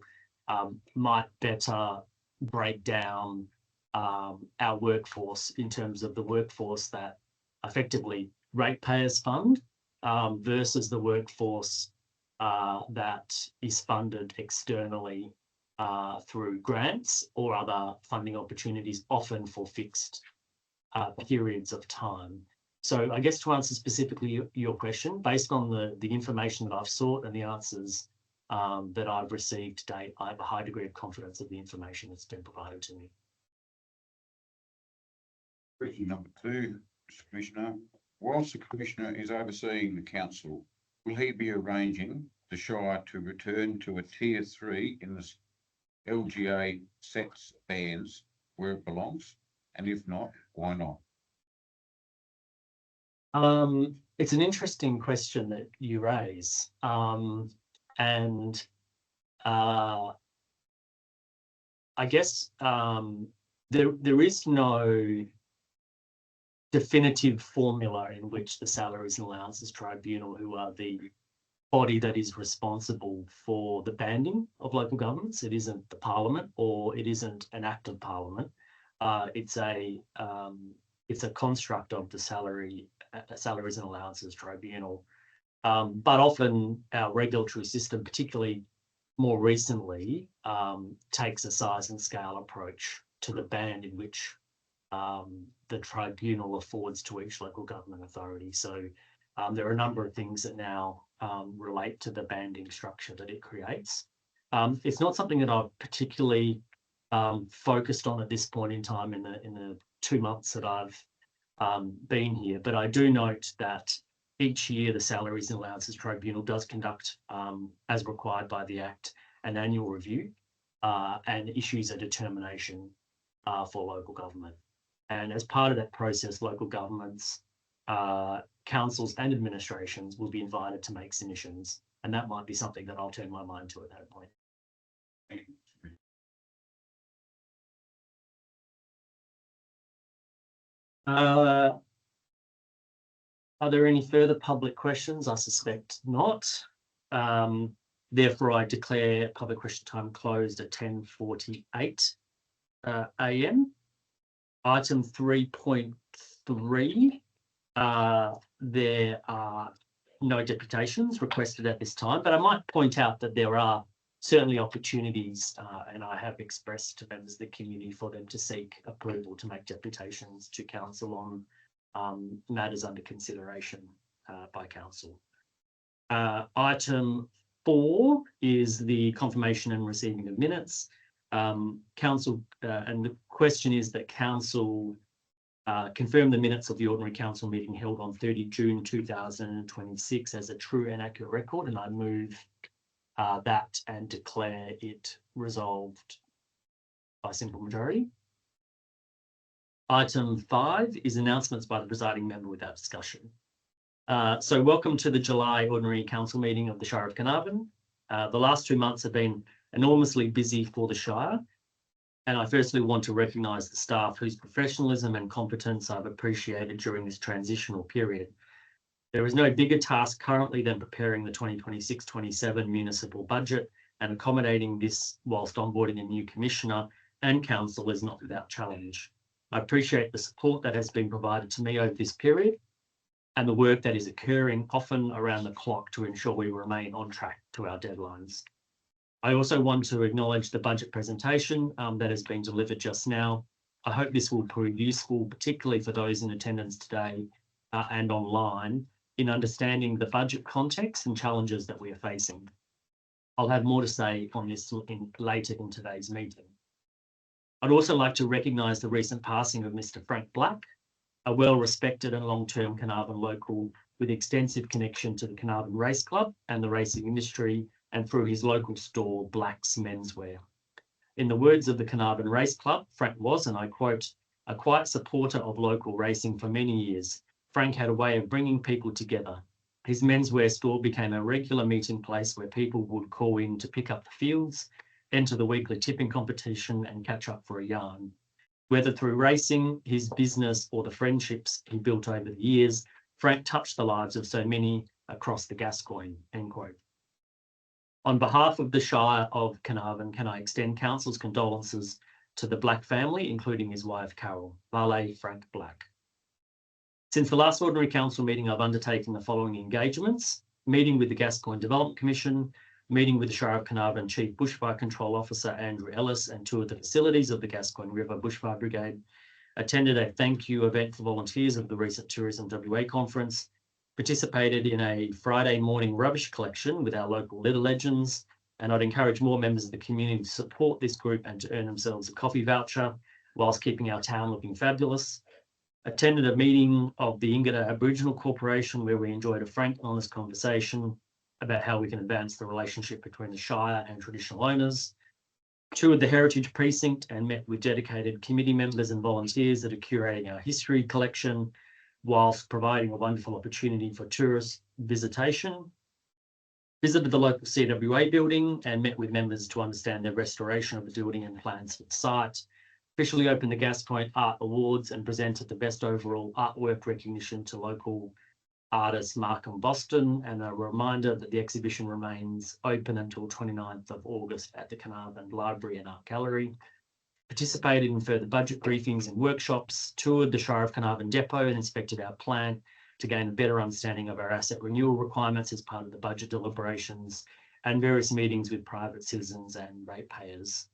might better break down our workforce in terms of the workforce that effectively ratepayers fund versus the workforce that is funded externally through grants or other funding opportunities, often for fixed periods of time. So I guess to answer specifically your question, based on the information that I've sought and the answers that I've received to date, I have a high degree of confidence of the information that's been provided to me. Question number 2, Mr. Commissioner. Whilst the Commissioner is overseeing the council, will he be arranging the Shire to return to a tier 3 in the LGA sex bands where it belongs? And if not, why not? It's an interesting question that you raise. I guess there is no definitive formula in which the Salaries and Allowances Tribunal, who are the body that is responsible for the banding of local governments, it isn't the Parliament, or it isn't an act of Parliament. It's a construct of the Salaries and Allowances Tribunal. But often our regulatory system, particularly more recently, takes a size and scale approach to the band in which the tribunal affords to each local government authority. So there are a number of things that now relate to the banding structure that it creates. It's not something that I've particularly focused on at this point in time in the 2 months that I've been here, but I do note that each year the Salaries and Allowances Tribunal does conduct, as required by the Act, an annual review and issues a determination for local government. And as part of that process, local governments, councils and administrations will be invited to make submissions, and that might be something that I'll turn my mind to at that point. Are there any further public questions? I suspect not. Therefore, I declare public question time closed at 10:48 a.m. Item 3.3. There are no deputations requested at this time, but I might point out that there are certainly opportunities, and I have expressed to members of the community for them to seek approval to make deputations to council on matters under consideration by council. Item 4 is the confirmation and receiving of minutes. Council, and the question is that council confirm the minutes of the ordinary council meeting held on 30 June 2026 as a true and accurate record, and I move that and declare it resolved by simple majority. Item 5 is announcements by the presiding member without discussion. So welcome to the July Ordinary Council meeting of the Shire of Carnarvon. The last 2 months have been enormously busy for the Shire, and I firstly want to recognise the staff whose professionalism and competence I've appreciated during this transitional period. There is no bigger task currently than preparing the 2026-27 municipal budget, and accommodating this whilst onboarding a new commissioner and council is not without challenge. I appreciate the support that has been provided to me over this period and the work that is occurring often around the clock to ensure we remain on track to our deadlines. I also want to acknowledge the budget presentation that has been delivered just now. I hope this will prove useful, particularly for those in attendance today and online, in understanding the budget context and challenges that we are facing. I'll have more to say on this later in today's meeting. I'd also like to recognise the recent passing of Mr. Frank Black, a well-respected and long-term Carnarvon local with extensive connection to the Carnarvon Race Club and the racing industry, and through his local store, Black's Menswear. In the words of the Carnarvon Race Club, Frank was, and I quote, a quiet supporter of local racing for many years. Frank had a way of bringing people together. His menswear store became a regular meeting place where people would call in to pick up the fields, enter the weekly tipping competition and catch up for a yarn. Whether through racing, his business, or the friendships he built over the years, Frank touched the lives of so many across the Gascoyne, end quote. On behalf of the Shire of Carnarvon, can I extend Council's condolences to the Black family, including his wife, Carol. Vale Frank Black. Since the last Ordinary Council meeting, I've undertaken the following engagements: meeting with the Gascoyne Development Commission, meeting with the Shire of Carnarvon Chief Bushfire Control Officer Andrew Ellis and toured the facilities of the Gascoyne River Bushfire Brigade, attended a thank you event for volunteers of the recent Tourism WA conference, participated in a Friday morning rubbish collection with our local litter legends, and I'd encourage more members of the community to support this group and to earn themselves a coffee voucher whilst keeping our town looking fabulous. Attended a meeting of the Ingada Aboriginal Corporation where we enjoyed a frank and honest conversation about how we can advance the relationship between the Shire and traditional owners. Toured the Heritage Precinct and met with dedicated committee members and volunteers that are curating our history collection, whilst providing a wonderful opportunity for tourist visitation. Visited the local CWA building and met with members to understand their restoration of the building and plans for the site. Officially opened the Gascoyne Art Awards and presented the best overall artwork recognition to local artist Markham Boston, and a reminder that the exhibition remains open until 29th of August at the Carnarvon Library and Art Gallery. Participated in further budget briefings and workshops, toured the Shire of Carnarvon Depot and inspected our plant to gain a better understanding of our asset renewal requirements as part of the budget deliberations, and various meetings with private citizens and ratepayers.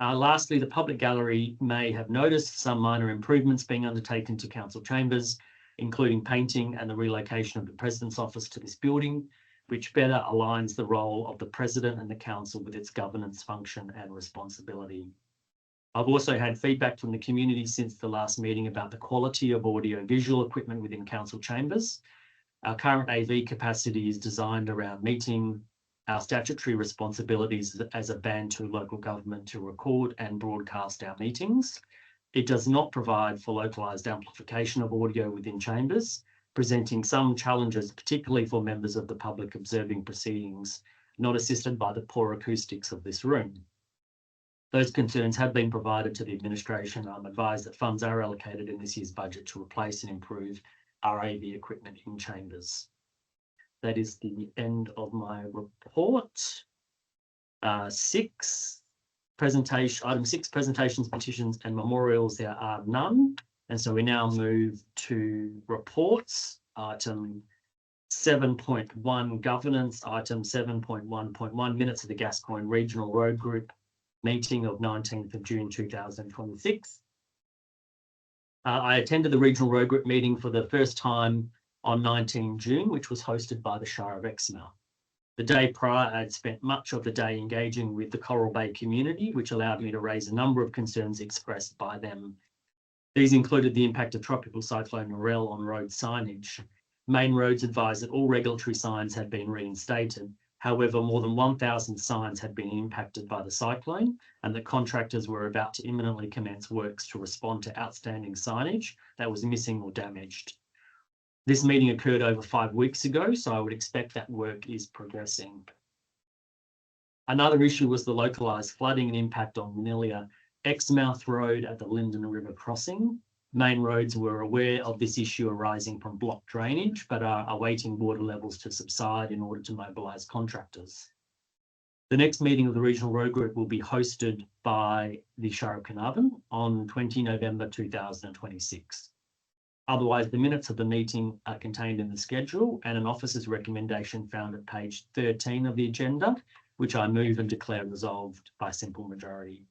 Lastly, the public gallery may have noticed some minor improvements being undertaken to council chambers, including painting and the relocation of the President's office to this building, which better aligns the role of the President and the Council with its governance function and responsibility. I've also had feedback from the community since the last meeting about the quality of audio-visual equipment within council chambers. Our current AV capacity is designed around meeting our statutory responsibilities as a Band 2 local government to record and broadcast our meetings. It does not provide for localised amplification of audio within chambers, presenting some challenges, particularly for members of the public observing proceedings, not assisted by the poor acoustics of this room. Those concerns have been provided to the administration. I'm advised that funds are allocated in this year's budget to replace and improve our AV equipment in chambers. That is the end of my report. Item 6, presentations, petitions and memorials, there are none. And so we now move to reports. Item 7.1 governance, item 7.1.1 minutes of the Gascoyne Regional Road Group meeting of 19th of June 2026. I attended the Regional Road Group meeting for the first time on 19 June, which was hosted by the Shire of Exmouth. The day prior, I had spent much of the day engaging with the Coral Bay community, which allowed me to raise a number of concerns expressed by them. These included the impact of Tropical Cyclone Narelle on road signage. Main Roads advised that all regulatory signs had been reinstated. However, more than 1,000 signs had been impacted by the cyclone, and that contractors were about to imminently commence works to respond to outstanding signage that was missing or damaged. This meeting occurred over 5 weeks ago, so I would expect that work is progressing. Another issue was the localised flooding and impact on Nelia Exmouth Road at the Linden River crossing. Main Roads were aware of this issue arising from blocked drainage, but are awaiting water levels to subside in order to mobilise contractors. The next meeting of the Regional Road Group will be hosted by the Shire of Carnarvon on 20 November 2026. Otherwise, the minutes of the meeting are contained in the schedule and an officer's recommendation found at page 13 of the agenda, which I move and declare resolved by simple majority.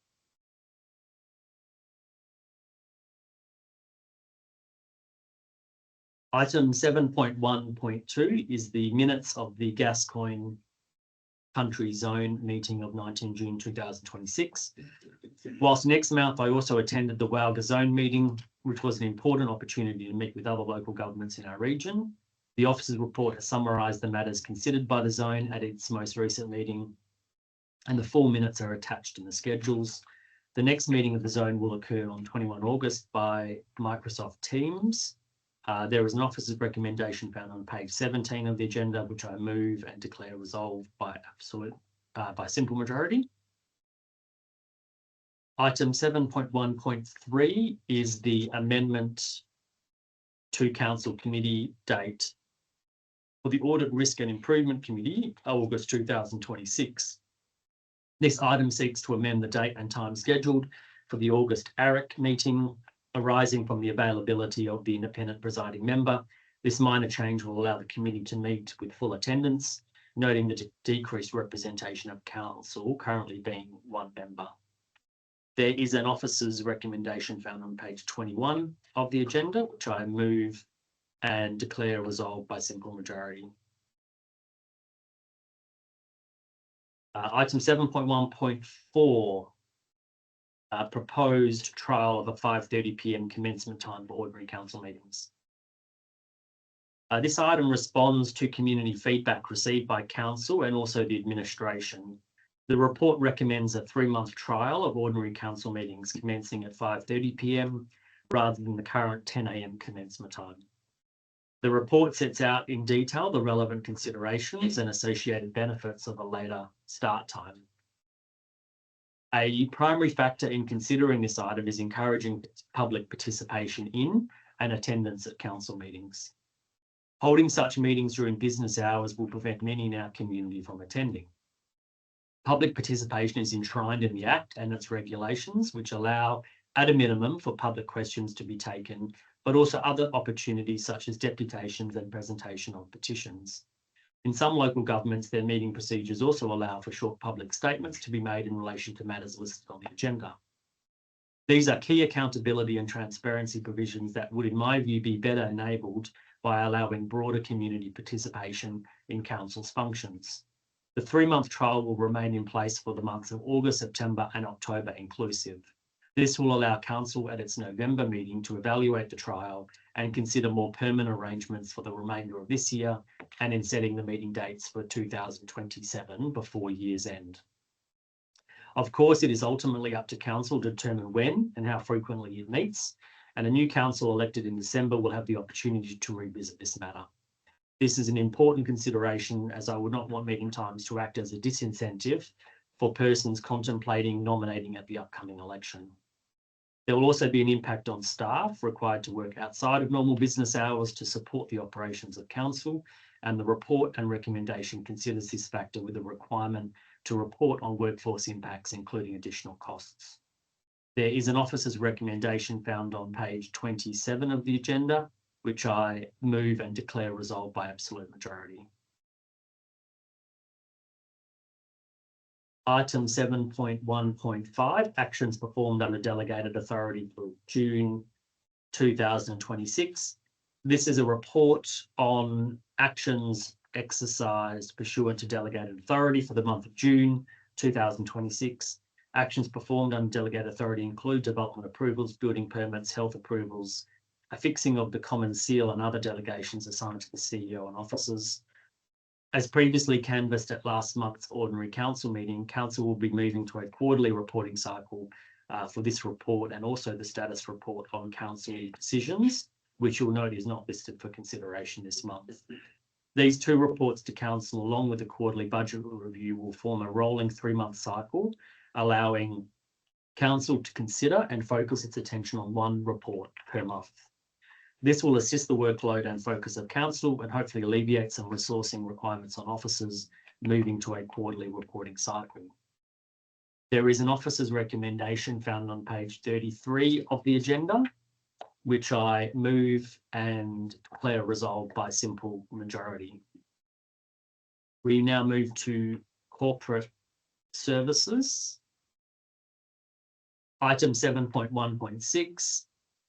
Item 7.1.2 is the minutes of the Gascoyne Country Zone meeting of 19 June 2026. Whilst in Exmouth, I also attended the Wowga Zone meeting, which was an important opportunity to meet with other local governments in our region. The officer's report has summarised the matters considered by the zone at its most recent meeting, and the full minutes are attached in the schedules. The next meeting of the zone will occur on 21 August by Microsoft Teams. There is an officer's recommendation found on page 17 of the agenda, which I move and declare resolved by simple majority. Item 7.1.3 is the amendment to council committee date for the Audit, Risk and Improvement Committee, August 2026. This item seeks to amend the date and time scheduled for the August ARIC meeting arising from the availability of the independent presiding member. This minor change will allow the committee to meet with full attendance, noting the decreased representation of council currently being one member. There is an officer's recommendation found on page 21 of the agenda, which I move and declare resolved by simple majority. Item 7.1.4, proposed trial of a 5:30 p.m. commencement time for ordinary council meetings. This item responds to community feedback received by council and also the administration. The report recommends a 3-month trial of ordinary council meetings commencing at 5:30 p.m. rather than the current 10 a.m. commencement time. The report sets out in detail the relevant considerations and associated benefits of a later start time. A primary factor in considering this item is encouraging public participation in and attendance at council meetings. Holding such meetings during business hours will prevent many in our community from attending. Public participation is enshrined in the Act and its regulations, which allow, at a minimum, for public questions to be taken, but also other opportunities such as deputations and presentation of petitions. In some local governments, their meeting procedures also allow for short public statements to be made in relation to matters listed on the agenda. These are key accountability and transparency provisions that would, in my view, be better enabled by allowing broader community participation in council's functions. The 3-month trial will remain in place for the months of August, September and October inclusive. This will allow council at its November meeting to evaluate the trial and consider more permanent arrangements for the remainder of this year and in setting the meeting dates for 2027 before year's end. Of course, it is ultimately up to council to determine when and how frequently it meets, and a new council elected in December will have the opportunity to revisit this matter. This is an important consideration, as I would not want meeting times to act as a disincentive for persons contemplating nominating at the upcoming election. There will also be an impact on staff required to work outside of normal business hours to support the operations of council, and the report and recommendation considers this factor with a requirement to report on workforce impacts, including additional costs. There is an officer's recommendation found on page 27 of the agenda, which I move and declare resolved by absolute majority. Item 7.1.5, actions performed under delegated authority for June 2026. This is a report on actions exercised pursuant to delegated authority for the month of June 2026. Actions performed under delegated authority include development approvals, building permits, health approvals, affixing of the common seal and other delegations assigned to the CEO and officers. As previously canvassed at last month's ordinary council meeting, council will be moving to a quarterly reporting cycle for this report and also the status report on council decisions, which you'll note is not listed for consideration this month. These 2 reports to council, along with the quarterly budget review, will form a rolling 3-month cycle, allowing council to consider and focus its attention on 1 report per month. This will assist the workload and focus of council and hopefully alleviate some resourcing requirements on officers moving to a quarterly reporting cycle. There is an officer's recommendation found on page 33 of the agenda, which I move and declare resolved by simple majority. We now move to corporate services. Item 7.1.6.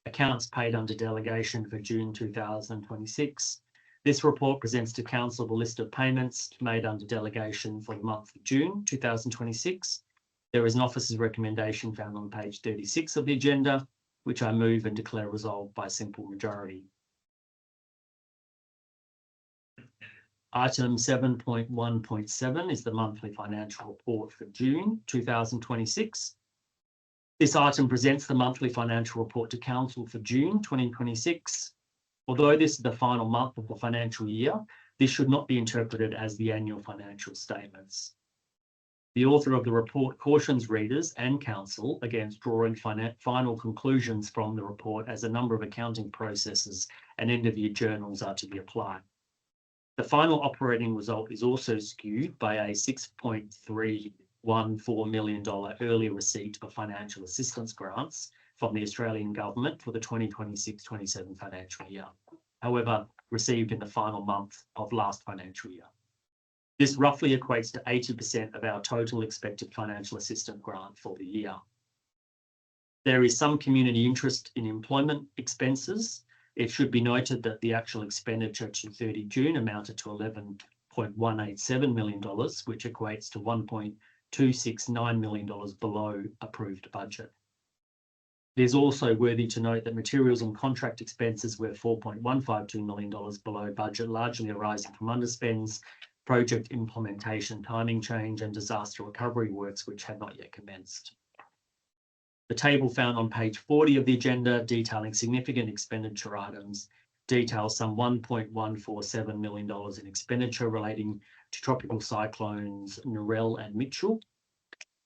Accounts paid under delegation for June 2026. This report presents to council the list of payments made under delegation for the month of June 2026. There is an officer's recommendation found on page 36 of the agenda, which I move and declare resolved by simple majority. Item 7.1.7 is the monthly financial report for June 2026. This item presents the monthly financial report to council for June 2026. Although this is the final month of the financial year, this should not be interpreted as the annual financial statements. The author of the report cautions readers and council against drawing final conclusions from the report, as a number of accounting processes and end-of-year journals are to be applied. The final operating result is also skewed by a $6.314 million early receipt of financial assistance grants from the Australian government for the 2026-27 financial year, however, received in the final month of last financial year. This roughly equates to 80% of our total expected financial assistance grant for the year. There is some community interest in employment expenses. It should be noted that the actual expenditure to 30 June amounted to $11.187 million, which equates to $1.269 million below approved budget. It is also worthy to note that materials and contract expenses were $4.152 million below budget, largely arising from underspends, project implementation, timing change, and disaster recovery works which had not yet commenced. The table found on page 40 of the agenda, detailing significant expenditure items, details some $1.147 million in expenditure relating to tropical cyclones Narelle and Mitchell.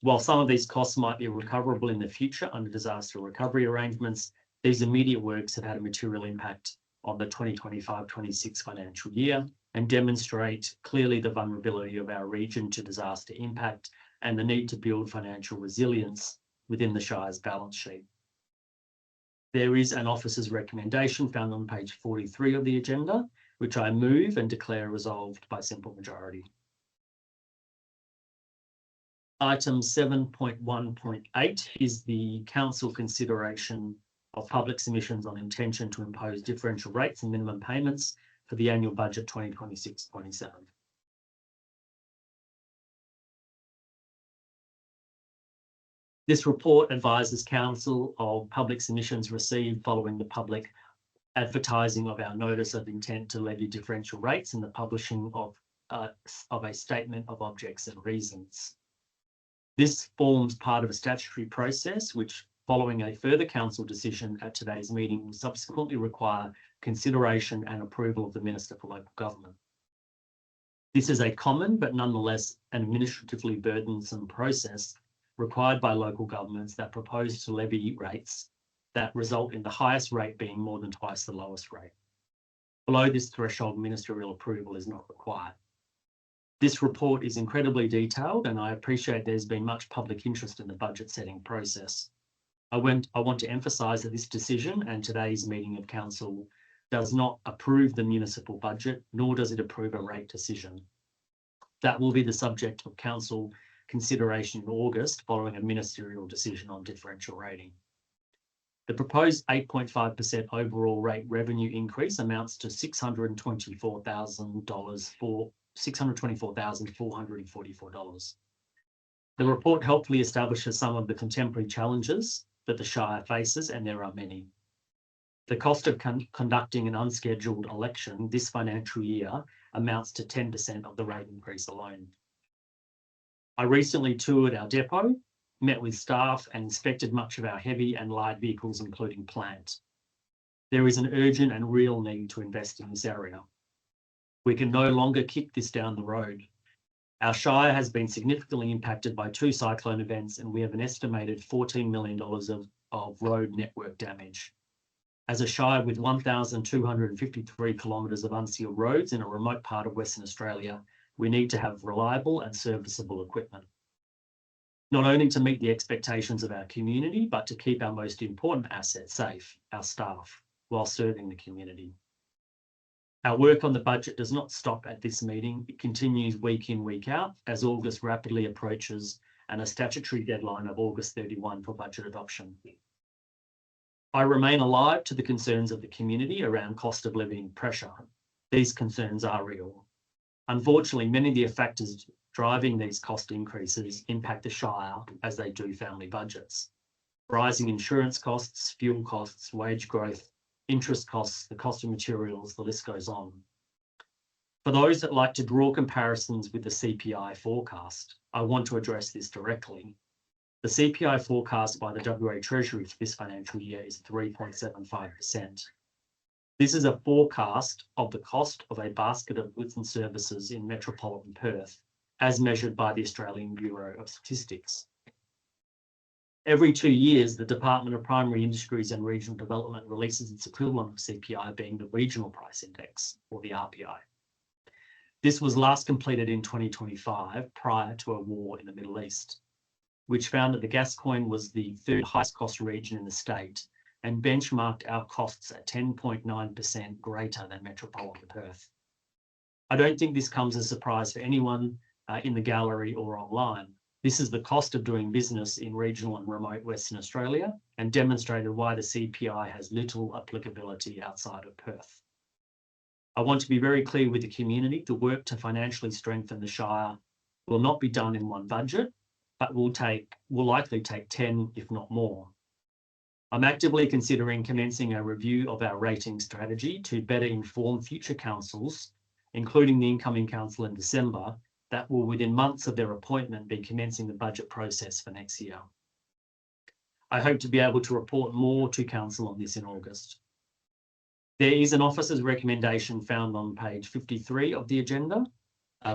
While some of these costs might be recoverable in the future under disaster recovery arrangements, these immediate works have had a material impact on the 2025-26 financial year and demonstrate clearly the vulnerability of our region to disaster impact and the need to build financial resilience within the Shire's balance sheet. There is an officer's recommendation found on page 43 of the agenda, which I move and declare resolved by simple majority. Item 7.1.8 is the council consideration of public submissions on intention to impose differential rates and minimum payments for the annual budget 2026-27. This report advises council of public submissions received following the public advertising of our notice of intent to levy differential rates and the publishing of a statement of objects and reasons. This forms part of a statutory process which, following a further council decision at today's meeting, will subsequently require consideration and approval of the Minister for Local Government. This is a common but nonetheless an administratively burdensome process required by local governments that propose to levy rates that result in the highest rate being more than twice the lowest rate. Below this threshold, ministerial approval is not required. This report is incredibly detailed, and I appreciate there's been much public interest in the budget setting process. I want to emphasise that this decision and today's meeting of council does not approve the municipal budget, nor does it approve a rate decision. That will be the subject of council consideration in August following a ministerial decision on differential rating. The proposed 8.5% overall rate revenue increase amounts to $624,444. The report helpfully establishes some of the contemporary challenges that the Shire faces, and there are many. The cost of conducting an unscheduled election this financial year amounts to 10% of the rate increase alone. I recently toured our depot, met with staff and inspected much of our heavy and light vehicles, including plant. There is an urgent and real need to invest in this area. We can no longer kick this down the road. Our Shire has been significantly impacted by 2 cyclone events, and we have an estimated $14 million of road network damage. As a Shire with 1,253 kilometres of unsealed roads in a remote part of Western Australia, we need to have reliable and serviceable equipment, not only to meet the expectations of our community, but to keep our most important asset safe, our staff, while serving the community. Our work on the budget does not stop at this meeting. It continues week in, week out, as August rapidly approaches and a statutory deadline of August 31 for budget adoption. I remain alive to the concerns of the community around cost of living pressure. These concerns are real. Unfortunately, many of the factors driving these cost increases impact the Shire as they do family budgets. Rising insurance costs, fuel costs, wage growth, interest costs, the cost of materials, the list goes on. For those that like to draw comparisons with the CPI forecast, I want to address this directly. The CPI forecast by the WA Treasury for this financial year is 3.75%. This is a forecast of the cost of a basket of goods and services in metropolitan Perth as measured by the Australian Bureau of Statistics. Every 2 years, the Department of Primary Industries and Regional Development releases its equivalent of CPI, being the Regional Price Index, or the RPI. This was last completed in 2025, prior to a war in the Middle East, which found that the Gascoyne was the third highest cost region in the state and benchmarked our costs at 10.9% greater than metropolitan Perth. I don't think this comes as a surprise for anyone in the gallery or online. This is the cost of doing business in regional and remote Western Australia, and demonstrated why the CPI has little applicability outside of Perth. I want to be very clear with the community: the work to financially strengthen the Shire will not be done in one budget, but will likely take 10, if not more. I'm actively considering commencing a review of our rating strategy to better inform future councils, including the incoming council in December, that will, within months of their appointment, be commencing the budget process for next year. I hope to be able to report more to council on this in August. There is an officer's recommendation found on page 53 of the agenda,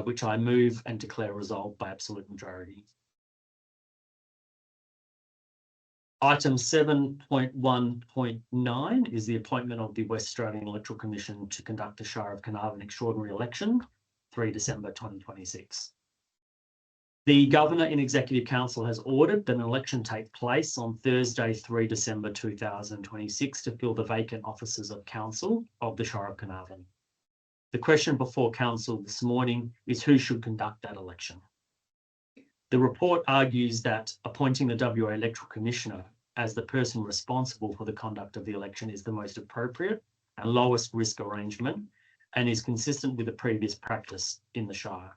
which I move and declare resolved by absolute majority. Item 7.1.9 is the appointment of the West Australian Electoral Commission to conduct the Shire of Carnarvon extraordinary election, 3 December 2026. The Governor in Executive Council has ordered that an election take place on Thursday, 3 December 2026 to fill the vacant offices of Council of the Shire of Carnarvon. The question before Council this morning is who should conduct that election. The report argues that appointing the WA Electoral Commissioner as the person responsible for the conduct of the election is the most appropriate and lowest risk arrangement, and is consistent with the previous practice in the Shire.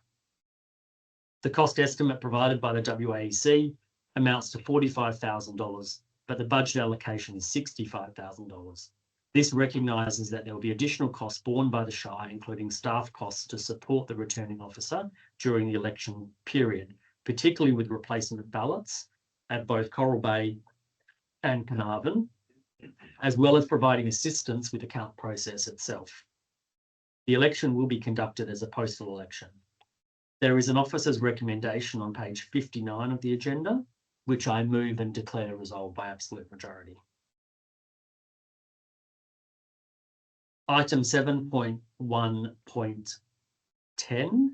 The cost estimate provided by the WAEC amounts to $45,000, but the budget allocation is $65,000. This recognises that there will be additional costs borne by the Shire, including staff costs to support the returning officer during the election period, particularly with replacement ballots at both Coral Bay and Carnarvon, as well as providing assistance with the count process itself. The election will be conducted as a postal election. There is an officer's recommendation on page 59 of the agenda, which I move and declare resolved by absolute majority. Item 7.1.10,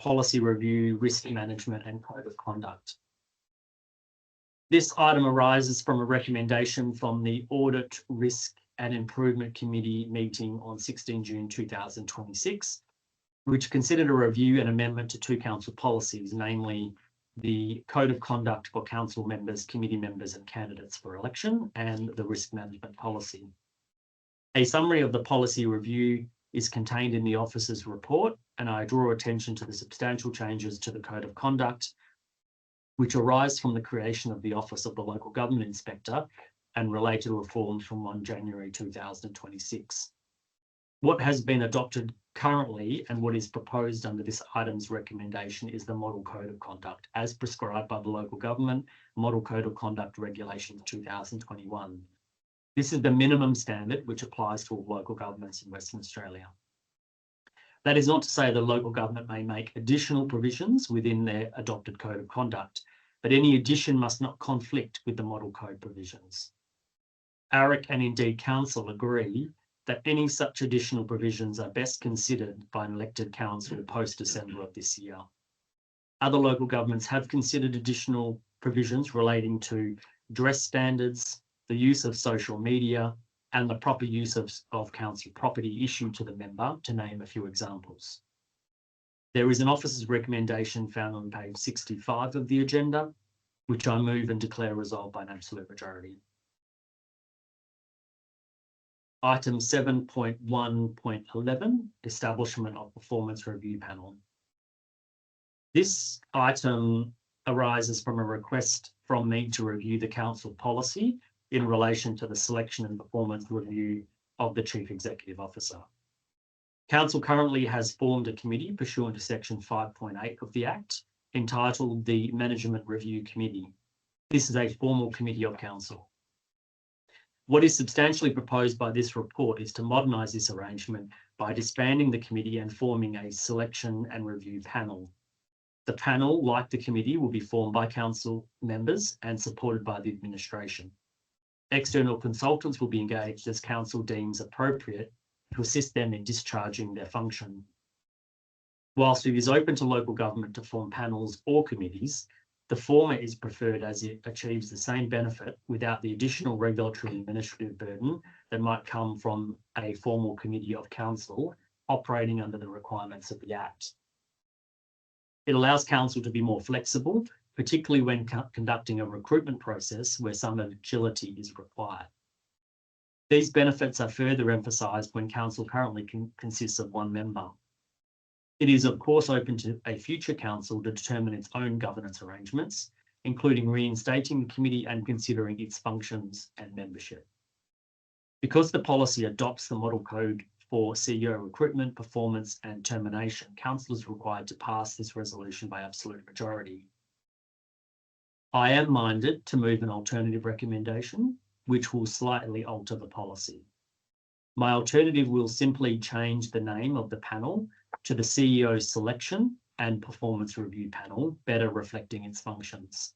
Policy Review, Risk Management and Code of Conduct. This item arises from a recommendation from the Audit, Risk and Improvement Committee meeting on 16 June 2026, which considered a review and amendment to 2 council policies, namely the Code of Conduct for council members, committee members and candidates for election, and the Risk Management Policy. A summary of the policy review is contained in the officer's report, and I draw attention to the substantial changes to the Code of Conduct, which arise from the creation of the Office of the Local Government Inspector and related reforms from 1 January 2026. What has been adopted currently and what is proposed under this item's recommendation is the Model Code of Conduct as prescribed by the Local Government Model Code of Conduct Regulations 2021. This is the minimum standard which applies to all local governments in Western Australia. That is not to say the local government may make additional provisions within their adopted Code of Conduct, but any addition must not conflict with the Model Code provisions. ARIC and indeed Council agree that any such additional provisions are best considered by an elected council post-December of this year. Other local governments have considered additional provisions relating to dress standards, the use of social media, and the proper use of council property issued to the member, to name a few examples. There is an officer's recommendation found on page 65 of the agenda, which I move and declare resolved by an absolute majority. Item 7.1.11, Establishment of Performance Review Panel. This item arises from a request from me to review the council policy in relation to the selection and performance review of the Chief Executive Officer. Council currently has formed a committee pursuant to section 5.8 of the Act, entitled the Management Review Committee. This is a formal committee of council. What is substantially proposed by this report is to modernise this arrangement by disbanding the committee and forming a selection and review panel. The panel, like the committee, will be formed by council members and supported by the administration. External consultants will be engaged as council deems appropriate to assist them in discharging their function. Whilst it is open to local government to form panels or committees, the former is preferred as it achieves the same benefit without the additional regulatory and administrative burden that might come from a formal committee of council operating under the requirements of the Act. It allows council to be more flexible, particularly when conducting a recruitment process where some agility is required. These benefits are further emphasised when council currently consists of one member. It is, of course, open to a future council to determine its own governance arrangements, including reinstating the committee and considering its functions and membership. Because the policy adopts the model code for CEO recruitment, performance and termination, council is required to pass this resolution by absolute majority. I am minded to move an alternative recommendation, which will slightly alter the policy. My alternative will simply change the name of the panel to the CEO Selection and Performance Review Panel, better reflecting its functions.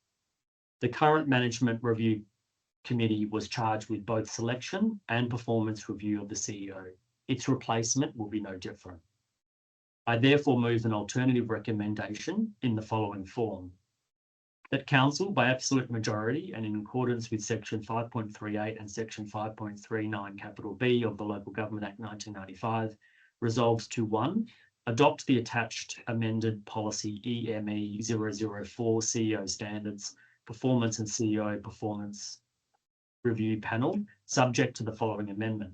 The current Management Review Committee was charged with both selection and performance review of the CEO. Its replacement will be no different. I therefore move an alternative recommendation in the following form: that council, by absolute majority and in accordance with section 5.38 and section 5.39 capital B of the Local Government Act 1995, resolves to 1, adopt the attached amended policy EME 004 CEO standards, performance and CEO performance review panel, subject to the following amendment.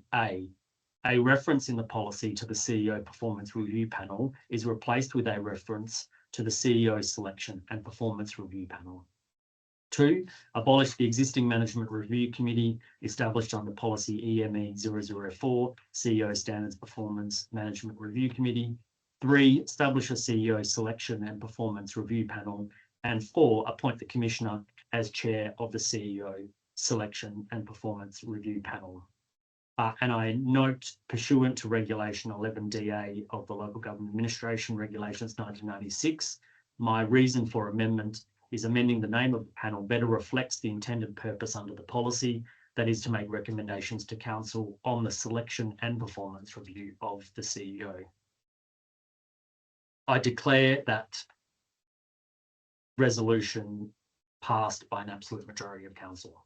A reference in the policy to the CEO performance review panel is replaced with a reference to the CEO selection and performance review panel. 2, abolish the existing Management Review Committee established under policy EME 004 CEO Standards Performance Management Review Committee. 3, establish a CEO selection and performance review panel. And 4, appoint the Commissioner as chair of the CEO selection and performance review panel. And I note, pursuant to Regulation 11DA of the Local Government Administration Regulations 1996, my reason for amendment is amending the name of the panel better reflects the intended purpose under the policy, that is to make recommendations to council on the selection and performance review of the CEO. I declare that resolution passed by an absolute majority of council.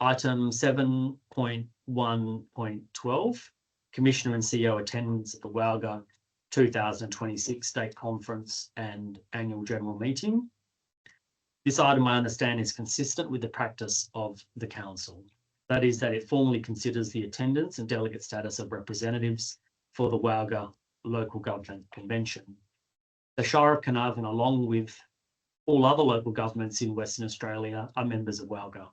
Item 7.1.12, Commissioner and CEO attendance at the WALGA 2026 State Conference and Annual General Meeting. This item, I understand, is consistent with the practice of the Council. That is, that it formally considers the attendance and delegate status of representatives for the WALGA Local Government Convention. The Shire of Carnarvon, along with all other local governments in Western Australia, are members of WALGA.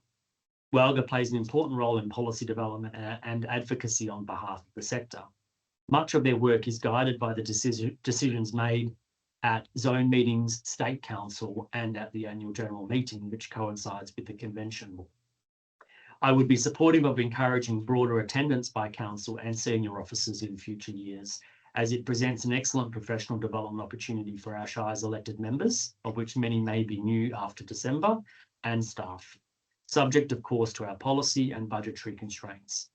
WALGA plays an important role in policy development and advocacy on behalf of the sector. Much of their work is guided by the decisions made at zone meetings, state council, and at the annual general meeting, which coincides with the convention. I would be supportive of encouraging broader attendance by council and senior officers in future years, as it presents an excellent professional development opportunity for our Shire's elected members, of which many may be new after December, and staff, subject, of course, to our policy and budgetary constraints.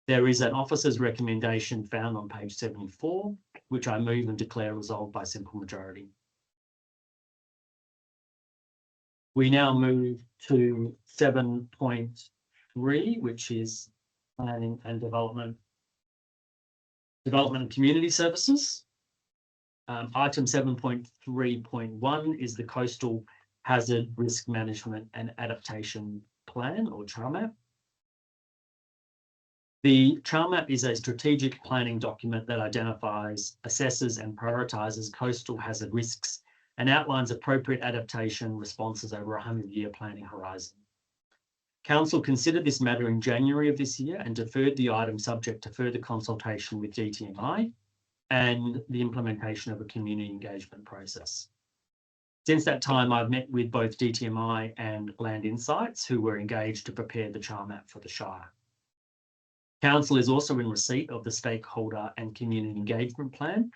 There is an officer's recommendation found on page 74, which I move and declare resolved by simple majority. We now move to 7.3, which is planning and development and community services. Item 7.3.1 is the Coastal Hazard Risk Management and Adaptation Plan, or CHARMAP. The CHARMAP is a strategic planning document that identifies, assesses and prioritises coastal hazard risks and outlines appropriate adaptation responses over a 100-year planning horizon. Council considered this matter in January of this year and deferred the item subject to further consultation with DTMI and the implementation of a community engagement process. Since that time, I've met with both DTMI and Land Insights, who were engaged to prepare the CHARMAP for the Shire. Council is also in receipt of the Stakeholder and Community Engagement Plan,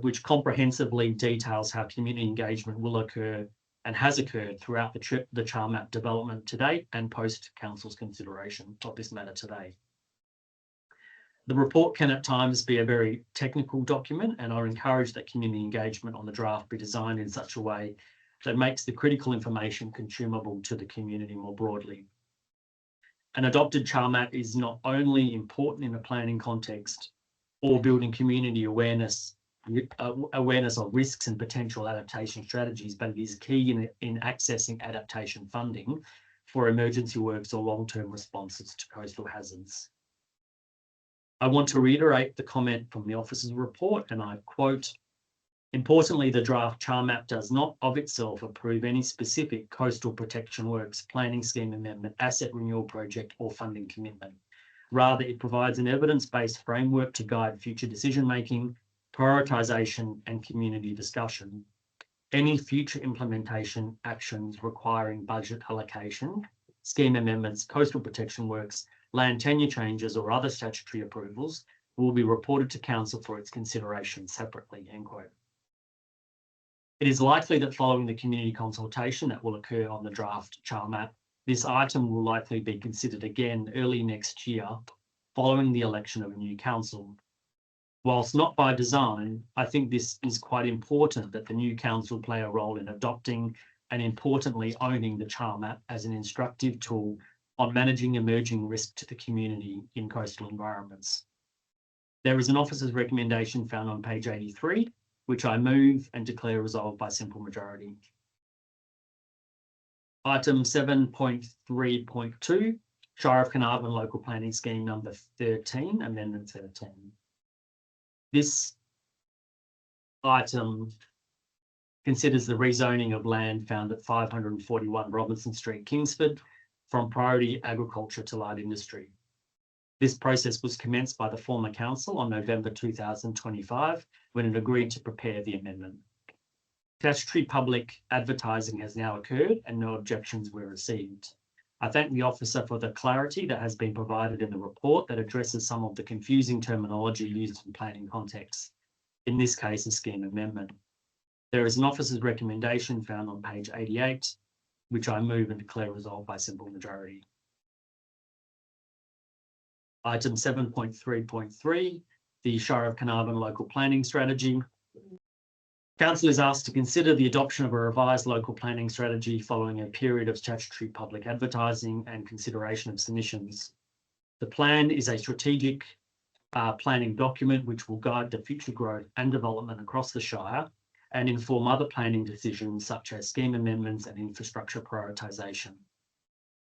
which comprehensively details how community engagement will occur and has occurred throughout the CharMap development to date and post Council's consideration of this matter today. The report can at times be a very technical document, and I encourage that community engagement on the draft be designed in such a way that makes the critical information consumable to the community more broadly. An adopted CharMap is not only important in a planning context or building community awareness of risks and potential adaptation strategies, but it is key in accessing adaptation funding for emergency works or long-term responses to coastal hazards. I want to reiterate the comment from the officer's report, and I quote, "Importantly, the draft CharMap does not of itself approve any specific coastal protection works, planning scheme amendment, asset renewal project or funding commitment. Rather, it provides an evidence-based framework to guide future decision-making, prioritisation and community discussion. Any future implementation actions requiring budget allocation, scheme amendments, coastal protection works, land tenure changes or other statutory approvals will be reported to Council for its consideration separately." End quote. It is likely that following the community consultation that will occur on the draft CharMap, this item will likely be considered again early next year following the election of a new council. Whilst not by design, I think this is quite important that the new council play a role in adopting and importantly owning the CharMap as an instructive tool on managing emerging risk to the community in coastal environments. There is an officer's recommendation found on page 83, which I move and declare resolved by simple majority. Item 7.3.2, Shire of Carnarvon Local Planning Scheme number 13, Amendment 13. This item considers the rezoning of land found at 541 Robinson Street, Kingsford, from priority agriculture to light industry. This process was commenced by the former council on November 2025 when it agreed to prepare the amendment. Statutory public advertising has now occurred and no objections were received. I thank the officer for the clarity that has been provided in the report that addresses some of the confusing terminology used in planning contexts, in this case a scheme amendment. There is an officer's recommendation found on page 88, which I move and declare resolved by simple majority. Item 7.3.3, the Shire of Carnarvon Local Planning Strategy. Council is asked to consider the adoption of a revised local planning strategy following a period of statutory public advertising and consideration of submissions. The plan is a strategic planning document which will guide the future growth and development across the Shire and inform other planning decisions such as scheme amendments and infrastructure prioritisation.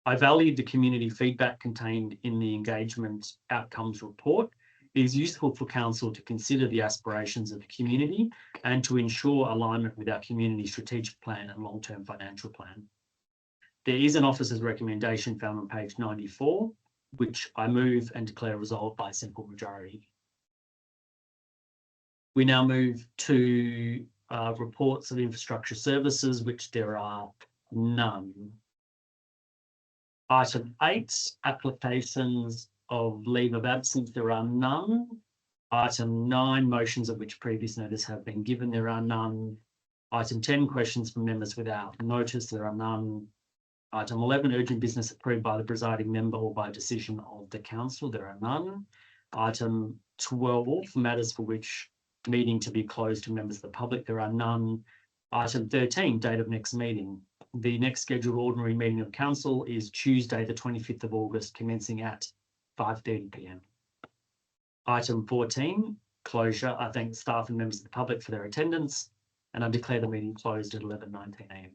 I valued the community feedback contained in the engagement outcomes report. It is useful for Council to consider the aspirations of the community and to ensure alignment with our community strategic plan and long-term financial plan. There is an officer's recommendation found on page 94, which I move and declare resolved by simple majority. We now move to reports of infrastructure services, which there are none. Item 8, applications of leave of absence, there are none. Item 9, motions of which previous notice have been given, there are none. Item 10, questions from members without notice, there are none. Item 11, urgent business approved by the presiding member or by decision of the council, there are none. Item 12, matters for which meeting to be closed to members of the public, there are none. Item 13, date of next meeting. The next scheduled ordinary meeting of council is Tuesday, the 25th of August, commencing at 5:30 p.m. Item 14, closure. I thank staff and members of the public for their attendance, and I declare the meeting closed at 11:19 a.m.